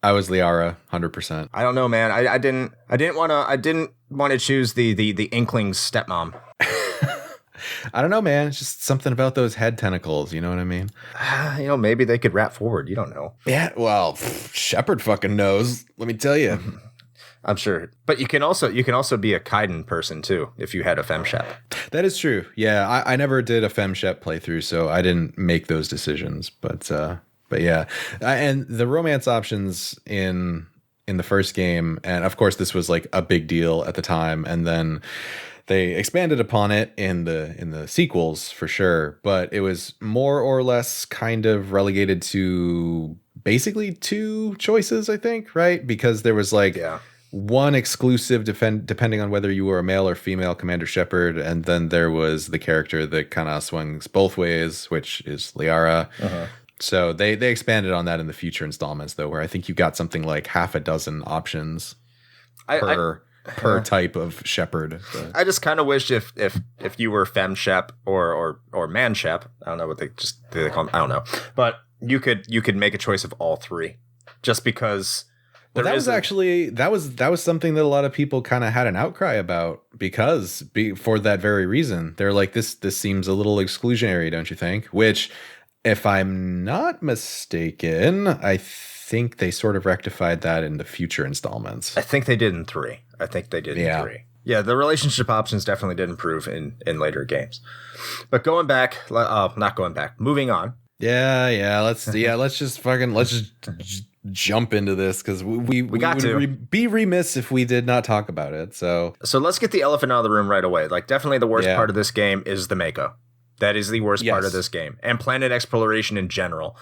I was Liara, 100%. I don't know, man. I didn't want to choose the Inkling's stepmom. I don't know, man. It's just something about those head tentacles. You know what I mean? Maybe they could rap forward. You don't know. Yeah. Well, Shepard fucking knows. Let me tell you. I'm sure. But you can also be a Kaiden person too if you had a FemShep. That is true. Yeah, I never did a FemShep playthrough, so I didn't make those decisions. But yeah, and the romance options in the first game, and of course this was a big deal at the time, and then they expanded upon it in the sequels for sure. But it was more or less kind of relegated to basically two choices, I think, right? Because there was one exclusive depending on whether you were a male or female Commander Shepard, and then there was the character that kind of swings both ways, which is Liara. So they expanded on that in the future installments, though, where I think you got something like half a dozen options per type of Shepard. I just kind of wish if you were Fem Shep or Man Shep, I don't know what they call them, I don't know, but you could make a choice of all three, just because. Well, that was something that a lot of people kind of had an outcry about because for that very reason. They're like, this seems a little exclusionary, don't you think? Which, if I'm not mistaken, I think they sort of rectified that in the future installments. I think they did in 3. In 3. Yeah, the relationship options definitely did improve in later games. But moving on. Let's just jump into this because we would be remiss if we did not talk about it. So let's get the elephant out of the room right away. Like, definitely the worst part of this game is the Mako. That is the worst part of this game, and planet exploration in general.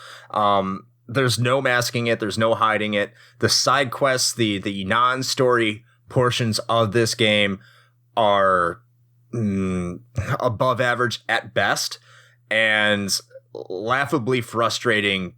There's no masking it. There's no hiding it. The side quests, the non-story portions of this game are above average at best, and laughably frustrating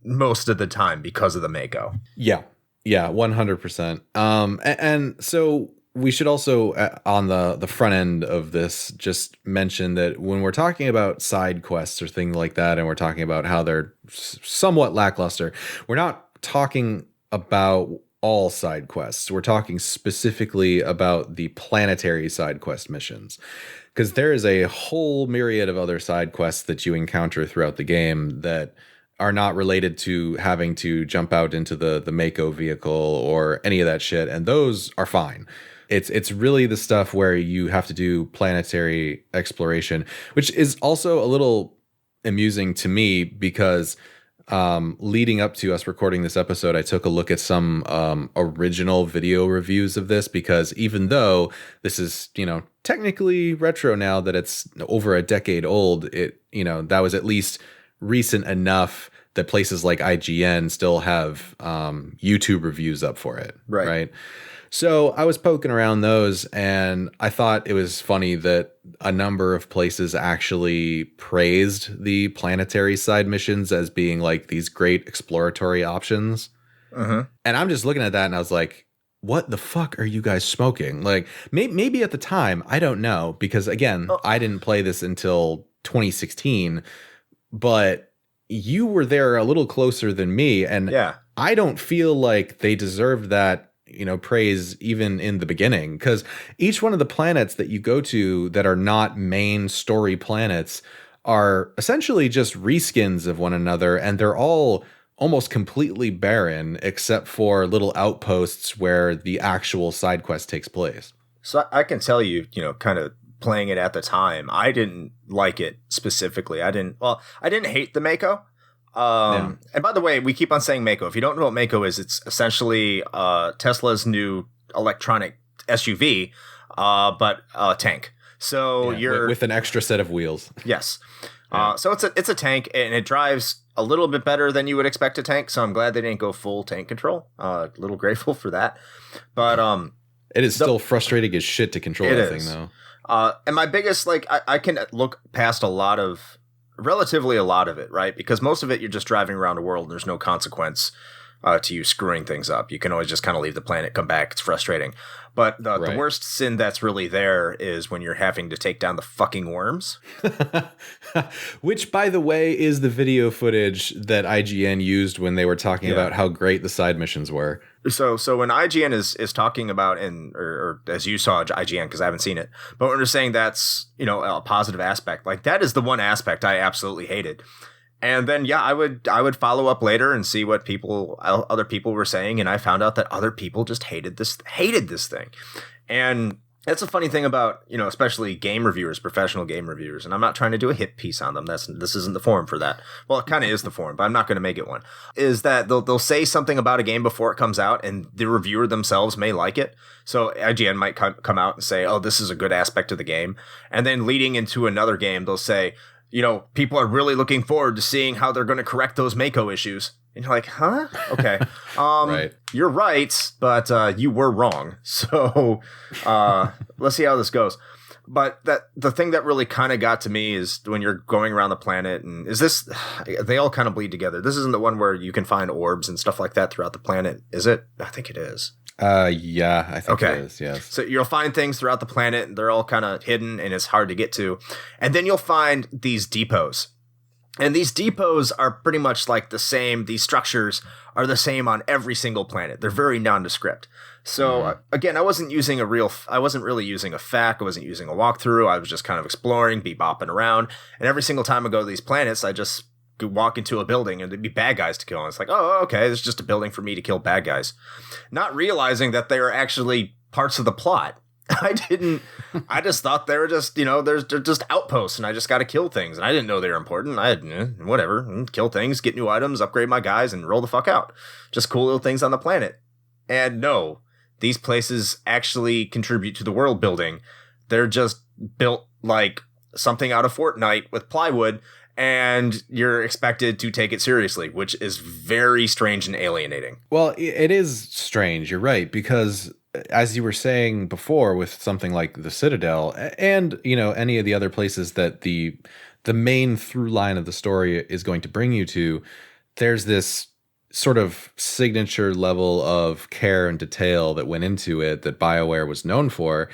most of the time because of the Mako. Yeah, 100%. And so we should also, on the front end of this, just mention that when we're talking about side quests or things like that, and we're talking about how they're somewhat lackluster, we're not talking about all side quests. We're talking specifically about the planetary side quest missions, because there is a whole myriad of other side quests that you encounter throughout the game that are not related to having to jump out into the Mako vehicle or any of that shit, and those are fine. It's really the stuff where you have to do planetary exploration, which is also a little amusing to me because leading up to us recording this episode, I took a look at some original video reviews of this, because even though this is, technically retro now that it's over a decade old, that was at least recent enough that places like IGN still have YouTube reviews up for it. Right. So I was poking around those, and I thought it was funny that a number of places actually praised the planetary side missions as being like these great exploratory options. And I'm just looking at that and I was like, what the fuck are you guys smoking? Like, maybe at the time, I don't know, because again, I didn't play this until 2016, but you were there a little closer than me, and I don't feel like they deserved that praise even in the beginning, because each one of the planets that you go to that are not main story planets are essentially just reskins of one another, and they're all almost completely barren except for little outposts where the actual side quest takes place. So I can tell you, kind of playing it at the time, I didn't like it specifically. I didn't hate the Mako. And by the way, we keep on saying Mako. If you don't know what Mako is, it's essentially Tesla's new electronic SUV, but a tank. So you're with an extra set of wheels. Yes. So it's a tank, and it drives a little bit better than you would expect a tank. So I'm glad they didn't go full tank control. A little grateful for that. But it is still frustrating as shit to control that thing, though. And my biggest, I can look past relatively a lot of it, right? Because most of it, you're just driving around the world and there's no consequence to you screwing things up. You can always just kind of leave the planet, come back. It's frustrating. But the worst sin that's really there is when you're having to take down the fucking worms. Which, by the way, is the video footage that IGN used when they were talking about how great the side missions were. So when IGN is talking about, or as you saw IGN, because I haven't seen it, but when they're saying that's, a positive aspect, like that is the one aspect I absolutely hated. And then, I would follow up later and see what other people were saying. And I found out that other people just hated this thing. And that's a funny thing about, especially game reviewers, professional game reviewers. And I'm not trying to do a hit piece on them. This isn't the forum for that. Well, it kind of is the forum, but I'm not going to make it one. Is that they'll say something about a game before it comes out, and the reviewer themselves may like it. So IGN might come out and say, oh, this is a good aspect of the game. And then leading into another game, they'll say, people are really looking forward to seeing how they're going to correct those Mako issues. And you're like, huh? Okay. Right. You're right, but you were wrong. So let's see how this goes. But the thing that really kind of got to me is when you're going around the planet, and they all kind of bleed together. This isn't the one where you can find orbs and stuff like that throughout the planet, is it? I think it is. Yeah, I think Okay. it is, yes. So you'll find things throughout the planet, and they're all kind of hidden, and it's hard to get to. And then you'll find these depots. And these depots are pretty much like the same. These structures are the same on every single planet. They're very nondescript. So again, I wasn't really using a FAQ. I wasn't using a walkthrough. I was just kind of exploring, bopping around. And every single time I go to these planets, I just walk into a building and there'd be bad guys to kill. And it's like, oh, okay, this is just a building for me to kill bad guys. Not realizing that they are actually parts of the plot. I just thought they were just, they're just outposts and I just got to kill things. And I didn't know they were important. Whatever, kill things, get new items, upgrade my guys and roll the fuck out. Just cool little things on the planet. And no, these places actually contribute to the world building. They're just built like something out of Fortnite with plywood and you're expected to take it seriously, which is very strange and alienating. Well, it is strange. You're right, because as you were saying before, with something like the Citadel and, any of the other places that the main through line of the story is going to bring you to, there's this sort of signature level of care and detail that went into it that BioWare was known for.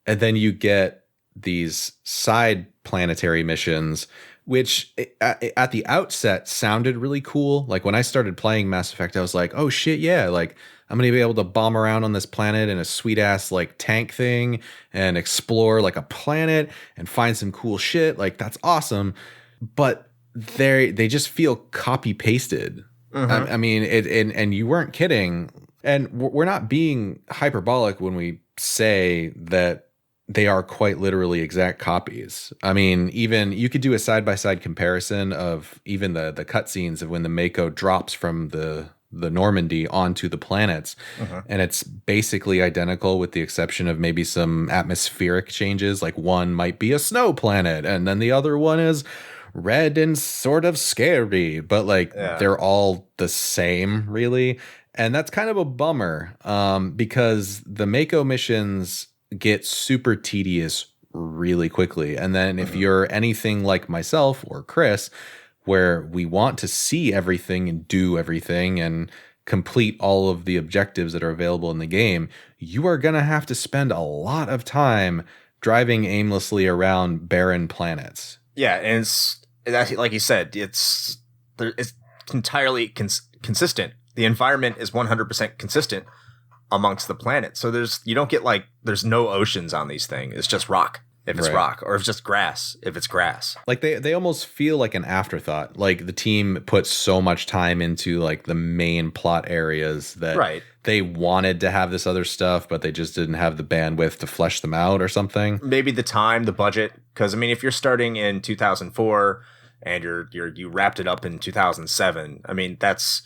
And then you get these side planetary missions, which at the outset sounded really cool. Like when I started playing Mass Effect, I was like, oh shit, yeah, like I'm going to be able to bomb around on this planet in a sweet ass like tank thing and explore like a planet and find some cool shit. Like that's awesome. But they just feel copy pasted. Mm-hmm. I mean, and you weren't kidding. And we're not being hyperbolic when we say that they are quite literally exact copies. I mean, even you could do a side-by-side comparison of even the cutscenes of when the Mako drops from the Normandy onto the planets. Uh-huh. And it's basically identical with the exception of maybe some atmospheric changes. Like one might be a snow planet and then the other one is red and sort of scary, but they're all the same really. And that's kind of a bummer because the Mako missions get super tedious really quickly. And then if you're anything like myself or Chris, where we want to see everything and do everything and complete all of the objectives that are available in the game, you are going to have to spend a lot of time driving aimlessly around barren planets. Yeah, and it's like you said, it's entirely consistent. The environment is 100% consistent amongst the planet. So there's no oceans on these things. It's just rock if it's rock, or if it's just grass if it's grass. Like they almost feel like an afterthought. Like the team put so much time into like the main plot areas that they wanted to have this other stuff, but they just didn't have the bandwidth to flesh them out or something. Maybe the time, the budget. Because I mean, if you're starting in 2004 and you wrapped it up in 2007, I mean that's.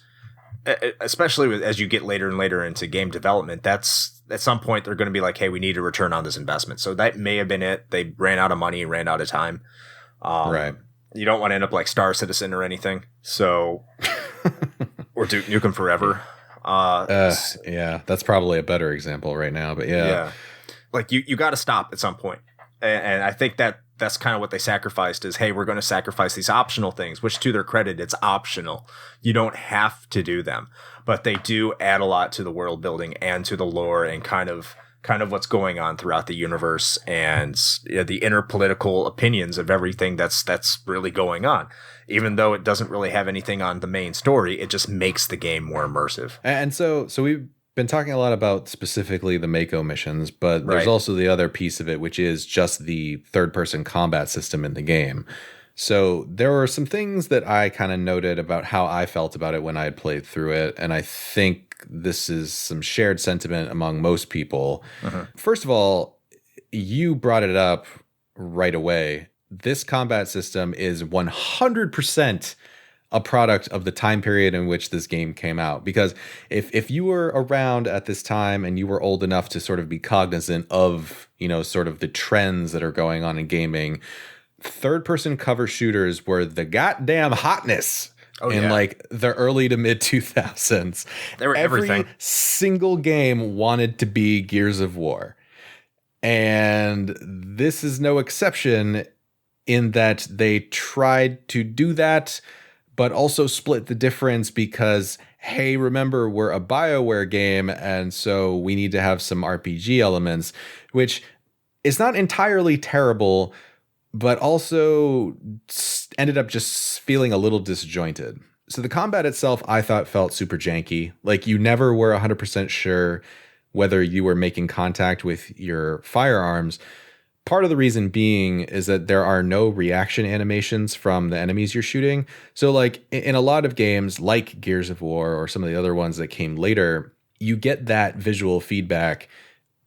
Especially as you get later and later into game development, that's at some point they're going to be like, hey, we need a return on this investment. So that may have been it. They ran out of money, ran out of time. Right. You don't want to end up like Star Citizen or anything. So, or Duke Nukem Forever. Yeah, that's probably a better example right now, but yeah. Like you got to stop at some point. And I think that's kind of what they sacrificed is, hey, we're going to sacrifice these optional things, which to their credit, it's optional. You don't have to do them, but they do add a lot to the world building and to the lore and kind of what's going on throughout the universe and the inner political opinions of everything that's really going on. Even though it doesn't really have anything on the main story, it just makes the game more immersive. And so we've been talking a lot about specifically the Mako missions, but there's also the other piece of it, which is just the third-person combat system in the game. So there were some things that I kind of noted about how I felt about it when I had played through it, and I think this is some shared sentiment among most people. Uh-huh. First of all, you brought it up right away. This combat system is 100% a product of the time period in which this game came out. Because if you were around at this time and you were old enough to sort of be cognizant of, sort of the trends that are going on in gaming, third-person cover shooters were the goddamn hotness in like the early to mid 2000s. They were Every everything. single game wanted to be Gears of War. And this is no exception in that they tried to do that, but also split the difference because, hey, remember, we're a BioWare game, and so we need to have some RPG elements, which is not entirely terrible, but also ended up just feeling a little disjointed. So the combat itself, I thought, felt super janky. Like you never were 100% sure whether you were making contact with your firearms. Part of the reason being is that there are no reaction animations from the enemies you're shooting. So like in a lot of games like Gears of War or some of the other ones that came later, you get that visual feedback,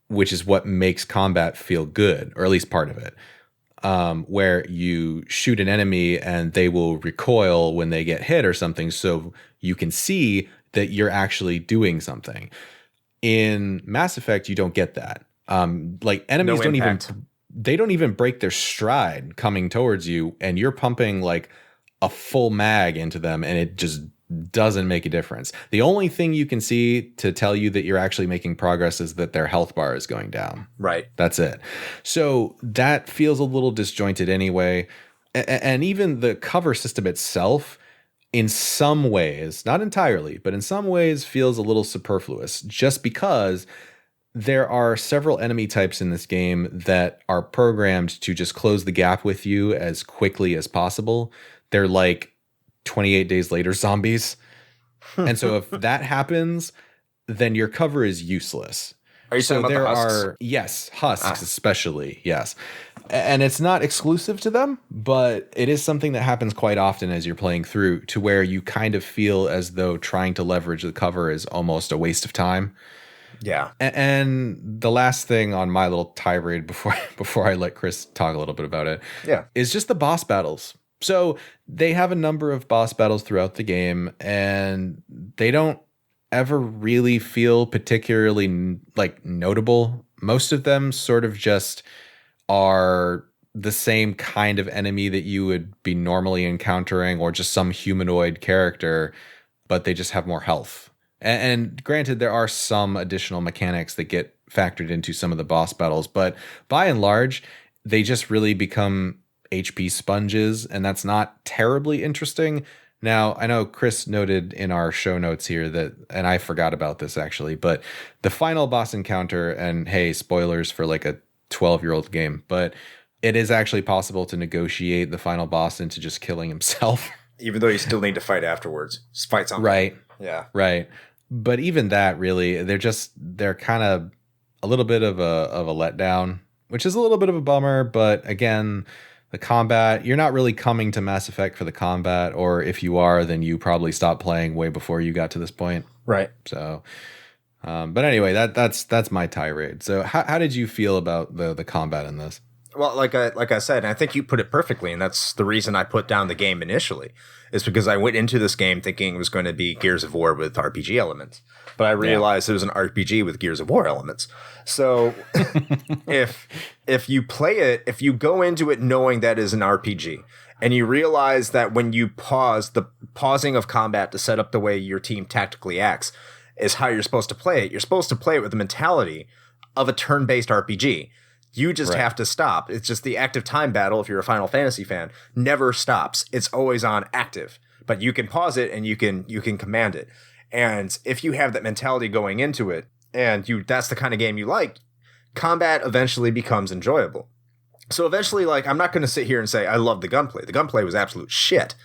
which is what makes combat feel good, or at least part of it. Where you shoot an enemy and they will recoil when they get hit or something, so you can see that you're actually doing something. In Mass Effect, you don't get that. Like enemies don't even break their stride coming towards you, and you're pumping like a full mag into them, and it just doesn't make a difference. The only thing you can see to tell you that you're actually making progress is that their health bar is going down. Right. That's it. So that feels a little disjointed anyway. And even the cover system itself, in some ways, not entirely, but in some ways feels a little superfluous, just because there are several enemy types in this game that are programmed to just close the gap with you as quickly as possible. They're like 28 days later zombies. And so if that happens, then your cover is useless. Are you talking about the husks? Yes, husks especially, yes. And it's not exclusive to them, but it is something that happens quite often as you're playing through, to where you kind of feel as though trying to leverage the cover is almost a waste of time. Yeah. And the last thing on my little tirade before I let Chris talk a little bit about it, is just the boss battles. So they have a number of boss battles throughout the game, and they don't ever really feel particularly like notable. Most of them sort of just are the same kind of enemy that you would be normally encountering, or just some humanoid character, but they just have more health. And granted, there are some additional mechanics that get factored into some of the boss battles, but by and large, they just really become HP sponges, and that's not terribly interesting. Now, I know Chris noted in our show notes here that, and I forgot about this actually, but the final boss encounter, and hey, spoilers for like a 12-year-old game, but it is actually possible to negotiate the final boss into just killing himself. Even though you still need to fight afterwards. Fight something. Right. Yeah. Right. But even that, really, they're kind of a little bit of a letdown, which is a little bit of a bummer. But again, the combat, you're not really coming to Mass Effect for the combat, or if you are, then you probably stopped playing way before you got to this point. Right. So, but anyway, that's my tirade. So how did you feel about the combat in this? Well, like I said, and I think you put it perfectly, and that's the reason I put down the game initially, is because I went into this game thinking it was going to be Gears of War with RPG elements, but I realized it was an RPG with Gears of War elements. So if you play it, if you go into it knowing that is an RPG, and you realize that when you pause, the pausing of combat to set up the way your team tactically acts is how you're supposed to play it. You're supposed to play it with the mentality of a turn-based RPG. You just have to stop. It's just the active time battle, if you're a Final Fantasy fan, never stops. It's always on active. But you can pause it and you can command it. And if you have that mentality going into it, and that's the kind of game you like, combat eventually becomes enjoyable. So eventually, like, I'm not going to sit here and say I love the gunplay. The gunplay was absolute shit.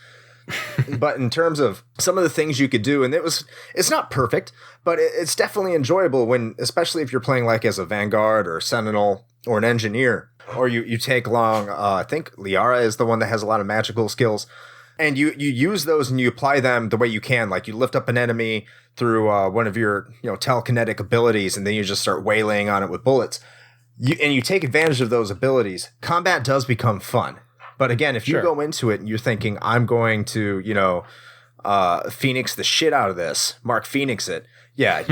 But in terms of some of the things you could do, and it's not perfect, but it's definitely enjoyable when, especially if you're playing like as a Vanguard or a Sentinel or an Engineer, or you take along, I think Liara is the one that has a lot of magical skills, and you use those and you apply them the way you can. Like you lift up an enemy through one of your telekinetic abilities, and then you just start waylaying on it with bullets. And you take advantage of those abilities. Combat does become fun. But again, if you go into it and you're thinking, I'm going to, Phoenix the shit out of this, Mark Phoenix it, you're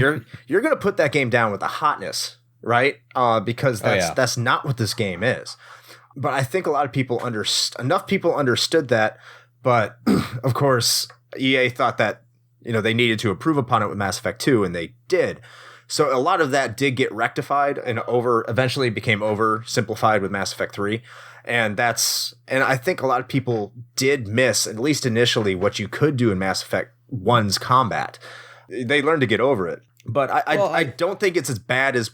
going to put that game down with the hotness, right? Because that's not what this game is. But I think a lot of people enough people understood that. But of course, EA thought that, they needed to improve upon it with Mass Effect 2, and they did. So a lot of that did get rectified and eventually became oversimplified with Mass Effect 3. And I think a lot of people did miss, at least initially, what you could do in Mass Effect 1's combat. They learned to get over it. But I don't think it's as bad as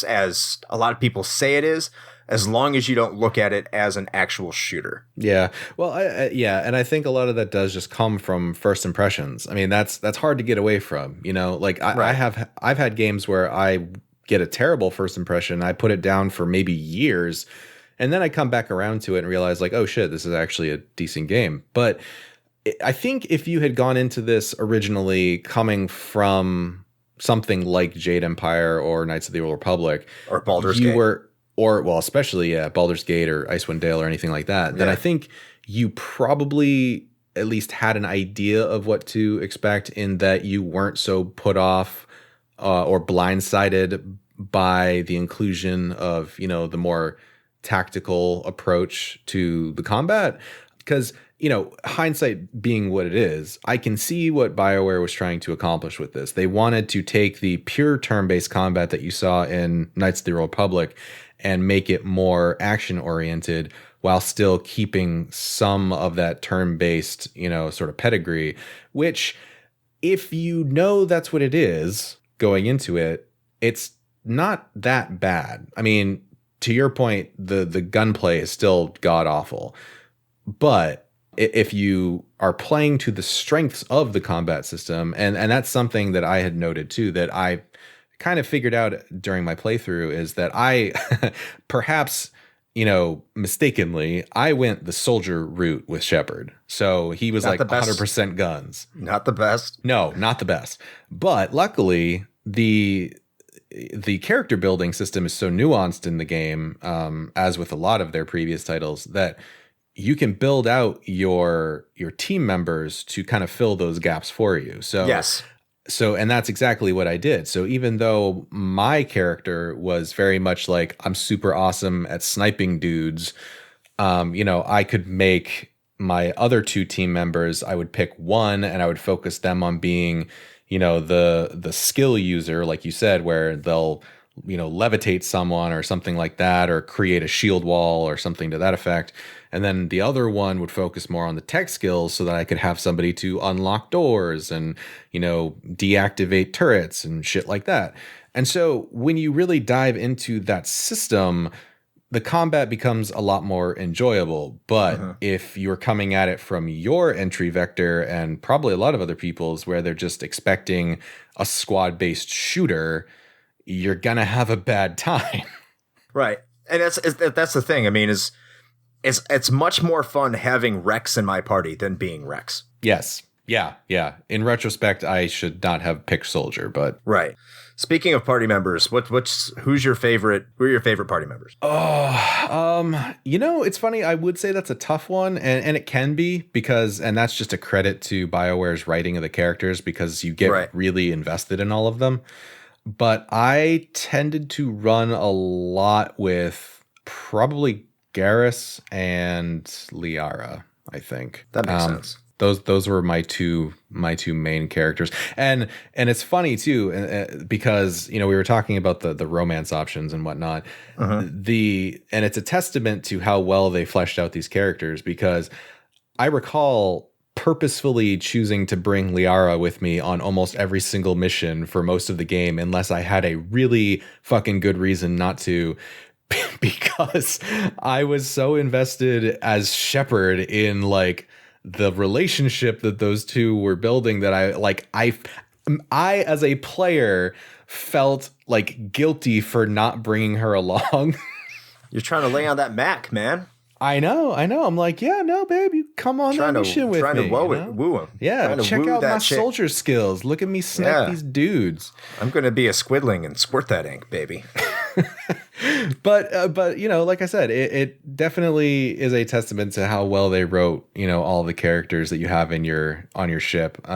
as a lot of people say it is, as long as you don't look at it as an actual shooter. Yeah. Well, and I think a lot of that does just come from first impressions. I mean, that's hard to get away from, like I've had games where I get a terrible first impression. I put it down for maybe years, and then I come back around to it and realize like, oh shit, this is actually a decent game. But I think if you had gone into this originally coming from something like Jade Empire or Knights of the Old Republic or Baldur's Gate, especially Baldur's Gate or Icewind Dale or anything like that, then I think you probably at least had an idea of what to expect, in that you weren't so put off or blindsided by the inclusion of, the more tactical approach to the combat. Because, hindsight being what it is, I can see what BioWare was trying to accomplish with this. They wanted to take the pure turn-based combat that you saw in Knights of the Old Republic and make it more action-oriented while still keeping some of that turn-based, sort of pedigree, which, if that's what it is going into it, it's not that bad. I mean, to your point, the gunplay is still god-awful. But if you are playing to the strengths of the combat system, and that's something that I had noted too, that I kind of figured out during my playthrough, is that I perhaps, mistakenly, I went the soldier route with Shepard. So he was not like 100% guns. Not the best. No, not the best. But luckily, the character building system is so nuanced in the game, as with a lot of their previous titles, that you can build out your team members to kind of fill those gaps for you. So yes. And that's exactly what I did. So even though my character was very much like, I'm super awesome at sniping dudes, I could make my other two team members, I would pick one and I would focus them on being, the skill user, like you said, where they'll, levitate someone or something like that, or create a shield wall or something to that effect. And then the other one would focus more on the tech skills so that I could have somebody to unlock doors and, deactivate turrets and shit like that. And so when you really dive into that system, the combat becomes a lot more enjoyable. But if you're coming at it from your entry vector, and probably a lot of other people's, where they're just expecting a squad-based shooter, you're gonna have a bad time. Right. And that's the thing. I mean, it's much more fun having Rex in my party than being Rex. Yes. Yeah. In retrospect, I should not have picked Soldier, but right. Speaking of party members, who's your favorite? Who are your favorite party members? It's funny. I would say that's a tough one, and it can be, and that's just a credit to BioWare's writing of the characters, because you get really invested in all of them. But I tended to run a lot with probably Garrus and Liara, I think. That makes sense. Those were my two main characters, and it's funny too, because we were talking about the romance options and whatnot. And it's a testament to how well they fleshed out these characters, because I recall purposefully choosing to bring Liara with me on almost every single mission for most of the game, unless I had a really fucking good reason not to, because I was so invested as Shepard in like the relationship that those two were building, that I as a player felt like guilty for not bringing her along. You're trying to lay on that Mac, man. I know. I'm like, yeah, no, babe, you come on that mission with me. Trying to woo him. Yeah, check out my soldier skills. Look at me snipe these dudes. I'm going to be a squidling and squirt that ink, baby. But like I said, it definitely is a testament to how well they wrote, all the characters that you have on your ship.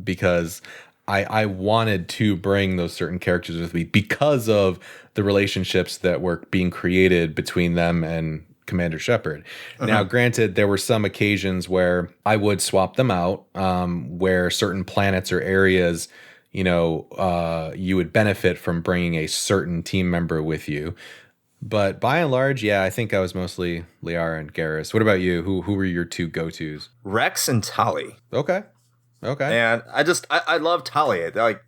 Because I wanted to bring those certain characters with me because of the relationships that were being created between them and Commander Shepard. Now, granted, there were some occasions where I would swap them out, where certain planets or areas, you would benefit from bringing a certain team member with you. But by and large, yeah, I think I was mostly Liara and Garrus. What about you? Who were your two go-tos? Rex and Tali. Okay. And I love Tali. Like,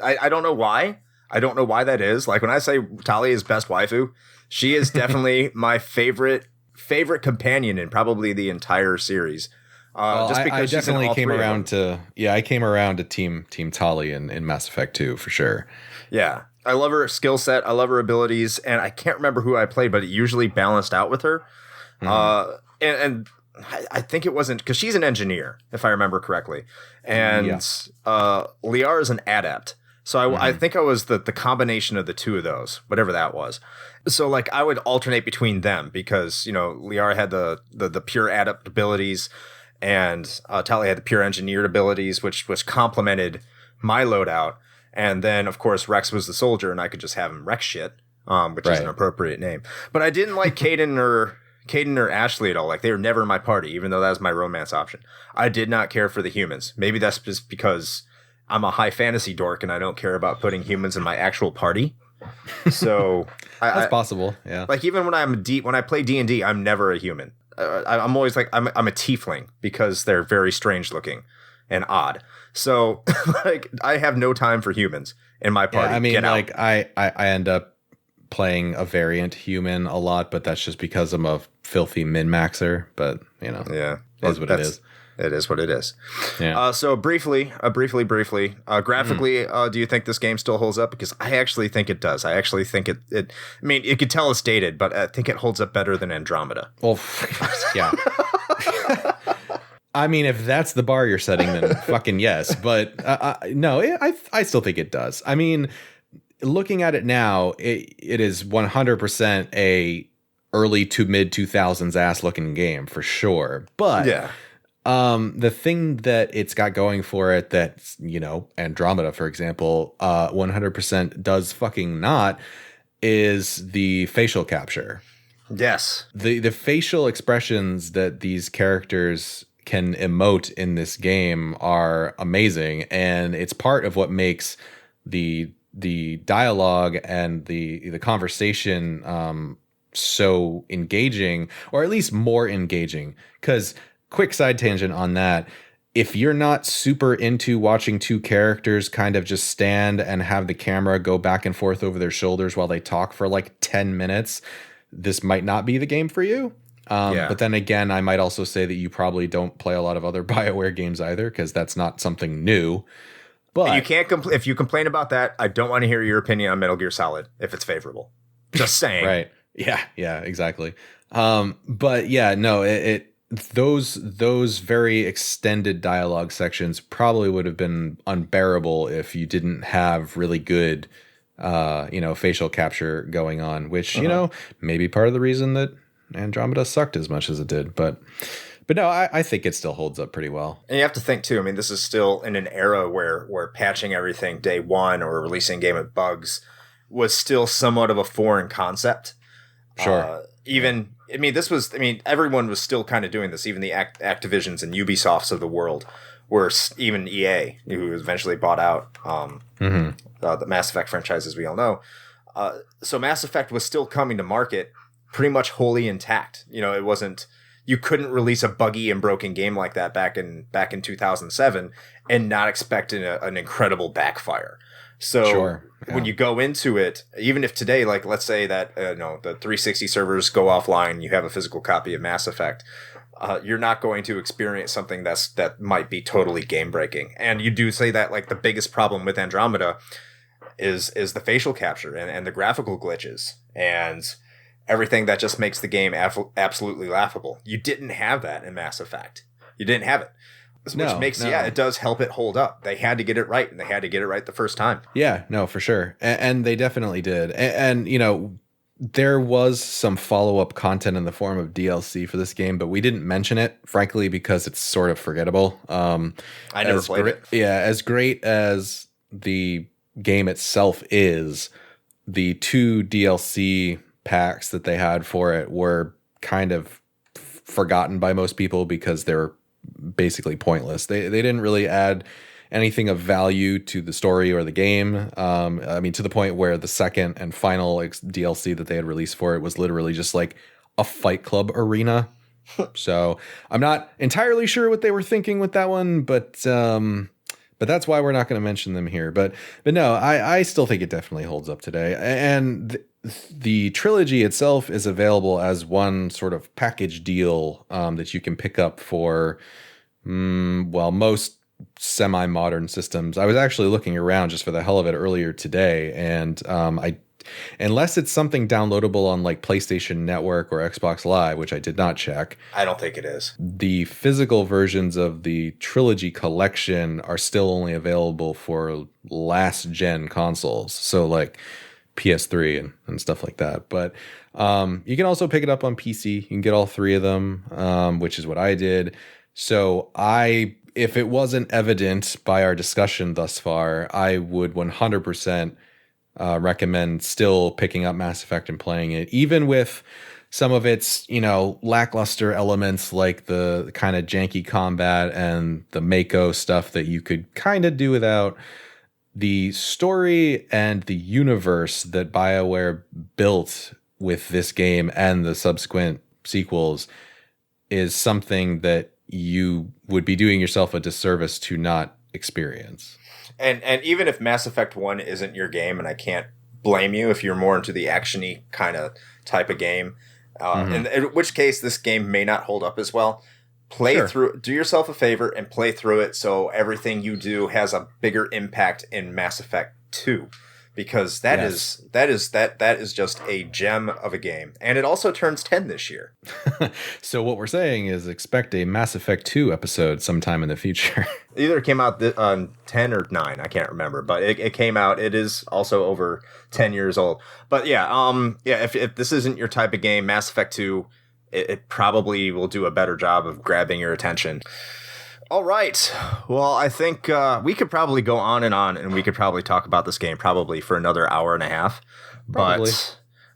I don't know why. I don't know why that is. Like, when I say Tali is best waifu, she is definitely my favorite companion in probably the entire series. Just because I definitely came around to Team Tali in Mass Effect 2 for sure. Yeah. I love her skill set. I love her abilities. And I can't remember who I played, but it usually balanced out with her. And I think it wasn't because she's an engineer, if I remember correctly. And Liara is an adept. So I think I was the combination of the two of those, whatever that was. So like I would alternate between them because, Liara had the pure adept abilities and Tali had the pure engineered abilities, which complemented my loadout. And then, of course, Rex was the soldier, and I could just have him wreck shit, which is an appropriate name. But I didn't like Caden or Ashley at all. Like, they were never in my party, even though that was my romance option. I did not care for the humans. Maybe that's just because I'm a high fantasy dork, and I don't care about putting humans in my actual party. So that's possible. Yeah. Like, even when I play D&D, I'm never a human. I'm always like I'm a tiefling because they're very strange looking and odd. So like I have no time for humans in my party. Yeah, I mean, I end up playing a variant human a lot, but that's just because I'm a filthy min-maxer. But it is what it is. It is what it is. Yeah. So briefly, graphically, do you think this game still holds up? Because I actually think it does. I actually think it. I mean, you could tell it's dated, but I think it holds up better than Andromeda. Well, yeah. I mean, if that's the bar you're setting, then fucking yes. But no, I still think it does. I mean, looking at it now, it is 100% a early to mid 2000s ass looking game for sure. But yeah. The thing that it's got going for it that, Andromeda, for example, 100% does fucking not is the facial capture. Yes. The facial expressions that these characters can emote in this game are amazing, and it's part of what makes the dialogue and the conversation so engaging, or at least more engaging. Because quick side tangent on that, if you're not super into watching two characters kind of just stand and have the camera go back and forth over their shoulders while they talk for like 10 minutes, this might not be the game for you. But then again, I might also say that you probably don't play a lot of other BioWare games either, because that's not something new. But you can't if you complain about that, I don't want to hear your opinion on Metal Gear Solid if it's favorable. Just saying. Right. Yeah, exactly. But yeah, no, those very extended dialogue sections probably would have been unbearable if you didn't have really good facial capture going on, which, maybe part of the reason that Andromeda sucked as much as it did. But no, I think it still holds up pretty well. And you have to think, too, I mean, this is still in an era where patching everything day one or releasing game with bugs was still somewhat of a foreign concept. Sure. Everyone was still kind of doing this. Even the Activisions and Ubisofts of the world were, even EA, who eventually bought out the Mass Effect franchise, as we all know. So Mass Effect was still coming to market pretty much wholly intact. It wasn't, you couldn't release a buggy and broken game like that back in 2007 and not expect an incredible backfire. So sure, yeah. When you go into it, even if today, like let's say that the 360 servers go offline, you have a physical copy of Mass Effect, you're not going to experience something that might be totally game breaking. And you do say that like the biggest problem with Andromeda is the facial capture and the graphical glitches and everything that just makes the game absolutely laughable. You didn't have that in Mass Effect. You didn't have it. Which makes, it does help it hold up. They had to get it right, and they had to get it right the first time. Yeah, no, for sure. And they definitely did. And there was some follow-up content in the form of DLC for this game, but we didn't mention it, frankly, because it's sort of forgettable. I never played it. Yeah, as great as the game itself is, the 2 DLC packs that they had for it were kind of forgotten by most people because they're basically pointless. They didn't really add anything of value to the story or the game. I mean, to the point where the second and final DLC that they had released for it was literally just like a Fight Club arena. So I'm not entirely sure what they were thinking with that one, but that's why we're not going to mention them here. But no, I still think it definitely holds up today. And the trilogy itself is available as one sort of package deal that you can pick up for, most semi-modern systems. I was actually looking around just for the hell of it earlier today, and unless it's something downloadable on like PlayStation Network or Xbox Live, which I did not check. I don't think it is. The physical versions of the Trilogy Collection are still only available for last gen consoles. So like PS3 and stuff like that. But you can also pick it up on PC. You can get all three of them, which is what I did. So if it wasn't evident by our discussion thus far, I would 100% recommend still picking up Mass Effect and playing it, even with some of its, lackluster elements like the kind of janky combat and the Mako stuff that you could kind of do without. The story and the universe that BioWare built with this game and the subsequent sequels is something that you would be doing yourself a disservice to not experience. And even if Mass Effect 1 isn't your game, and I can't blame you if you're more into the action-y kind of type of game, in which case this game may not hold up as well, do yourself a favor and play through it so everything you do has a bigger impact in Mass Effect 2. Because that is just a gem of a game. And it also turns 10 this year. So what we're saying is expect a Mass Effect 2 episode sometime in the future. Either it came out on 10 or 9, I can't remember. But it came out, it is also over 10 years old. But if this isn't your type of game, Mass Effect 2, it probably will do a better job of grabbing your attention. All right. Well, I think we could probably go on, and we could probably talk about this game probably for another hour and a half. Probably.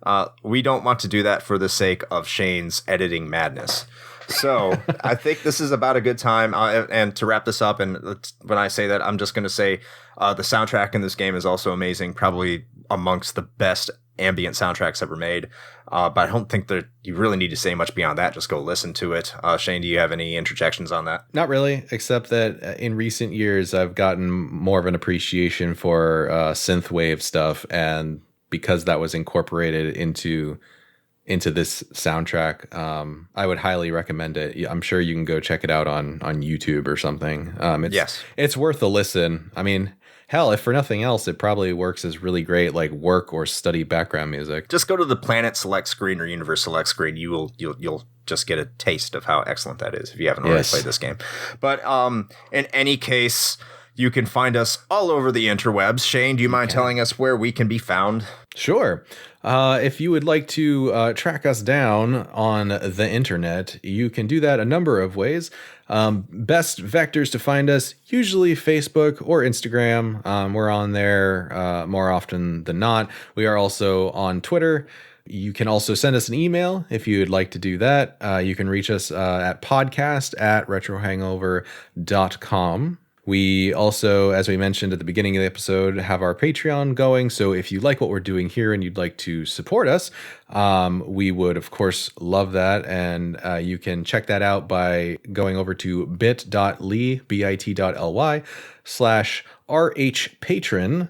But we don't want to do that for the sake of Shane's editing madness. So I think this is about a good time. And to wrap this up, and when I say that, I'm just going to say the soundtrack in this game is also amazing, probably amongst the best ambient soundtracks ever made. But I don't think that you really need to say much beyond that. Just go listen to it. Shane, do you have any interjections on that? Not really, except that in recent years, I've gotten more of an appreciation for synthwave stuff. And because that was incorporated into this soundtrack, I would highly recommend it. I'm sure you can go check it out on YouTube or something. It's worth a listen. I mean, hell, if for nothing else, it probably works as really great like work or study background music. Just go to the Planet Select Screen or Universe Select Screen. You'll just get a taste of how excellent that is if you haven't already played this game. But in any case, you can find us all over the interwebs. Shane, do you mind telling us where we can be found? Sure. If you would like to track us down on the internet, you can do that a number of ways. Best vectors to find us, usually Facebook or Instagram. We're on there more often than not. We are also on Twitter. You can also send us an email if you'd like to do that. You can reach us at podcast@retrohangover.com. We also, as we mentioned at the beginning of the episode, have our Patreon going. So if you like what we're doing here and you'd like to support us, we would, of course, love that. And you can check that out by going over to bit.ly/RHPatron.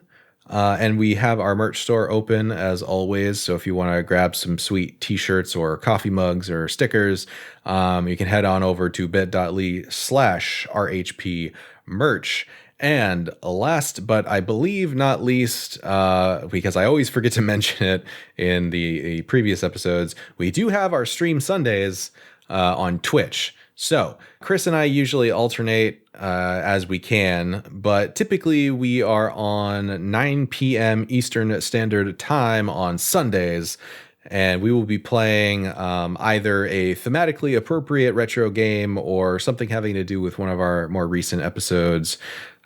And we have our merch store open as always. So if you want to grab some sweet t-shirts or coffee mugs or stickers, you can head on over to bit.ly/RHP merch. And last, but I believe not least, because I always forget to mention it in the previous episodes, we do have our stream Sundays on Twitch. So Chris and I usually alternate as we can, but typically we are on 9 p.m. Eastern Standard Time on Sundays, and we will be playing either a thematically appropriate retro game or something having to do with one of our more recent episodes.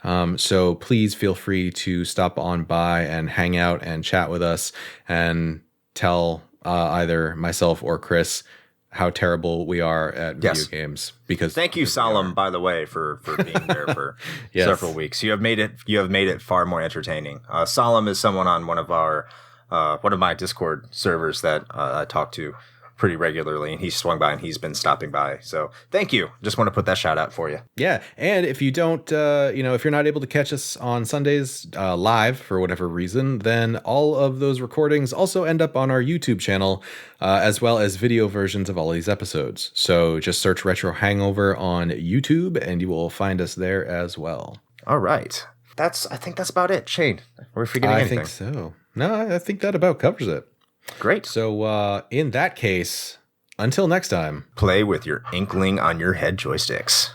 So please feel free to stop on by and hang out and chat with us and tell either myself or Chris how terrible we are at video Yes. games. Because thank you, Solemn, by the way, for being there for Yes. several weeks. You have made it far more entertaining. Solemn is someone on one of my Discord servers that I talk to pretty regularly, and he's swung by and he's been stopping by. So thank you. Just want to put that shout out for you. Yeah, and if you don't, if you're not able to catch us on Sundays live for whatever reason, then all of those recordings also end up on our YouTube channel, as well as video versions of all these episodes. So just search Retro Hangover on YouTube, and you will find us there as well. All right. I think that's about it. Shane, we're forgetting anything. I think so. No, I think that about covers it. Great. So in that case, until next time. Play with your inkling on your head joysticks.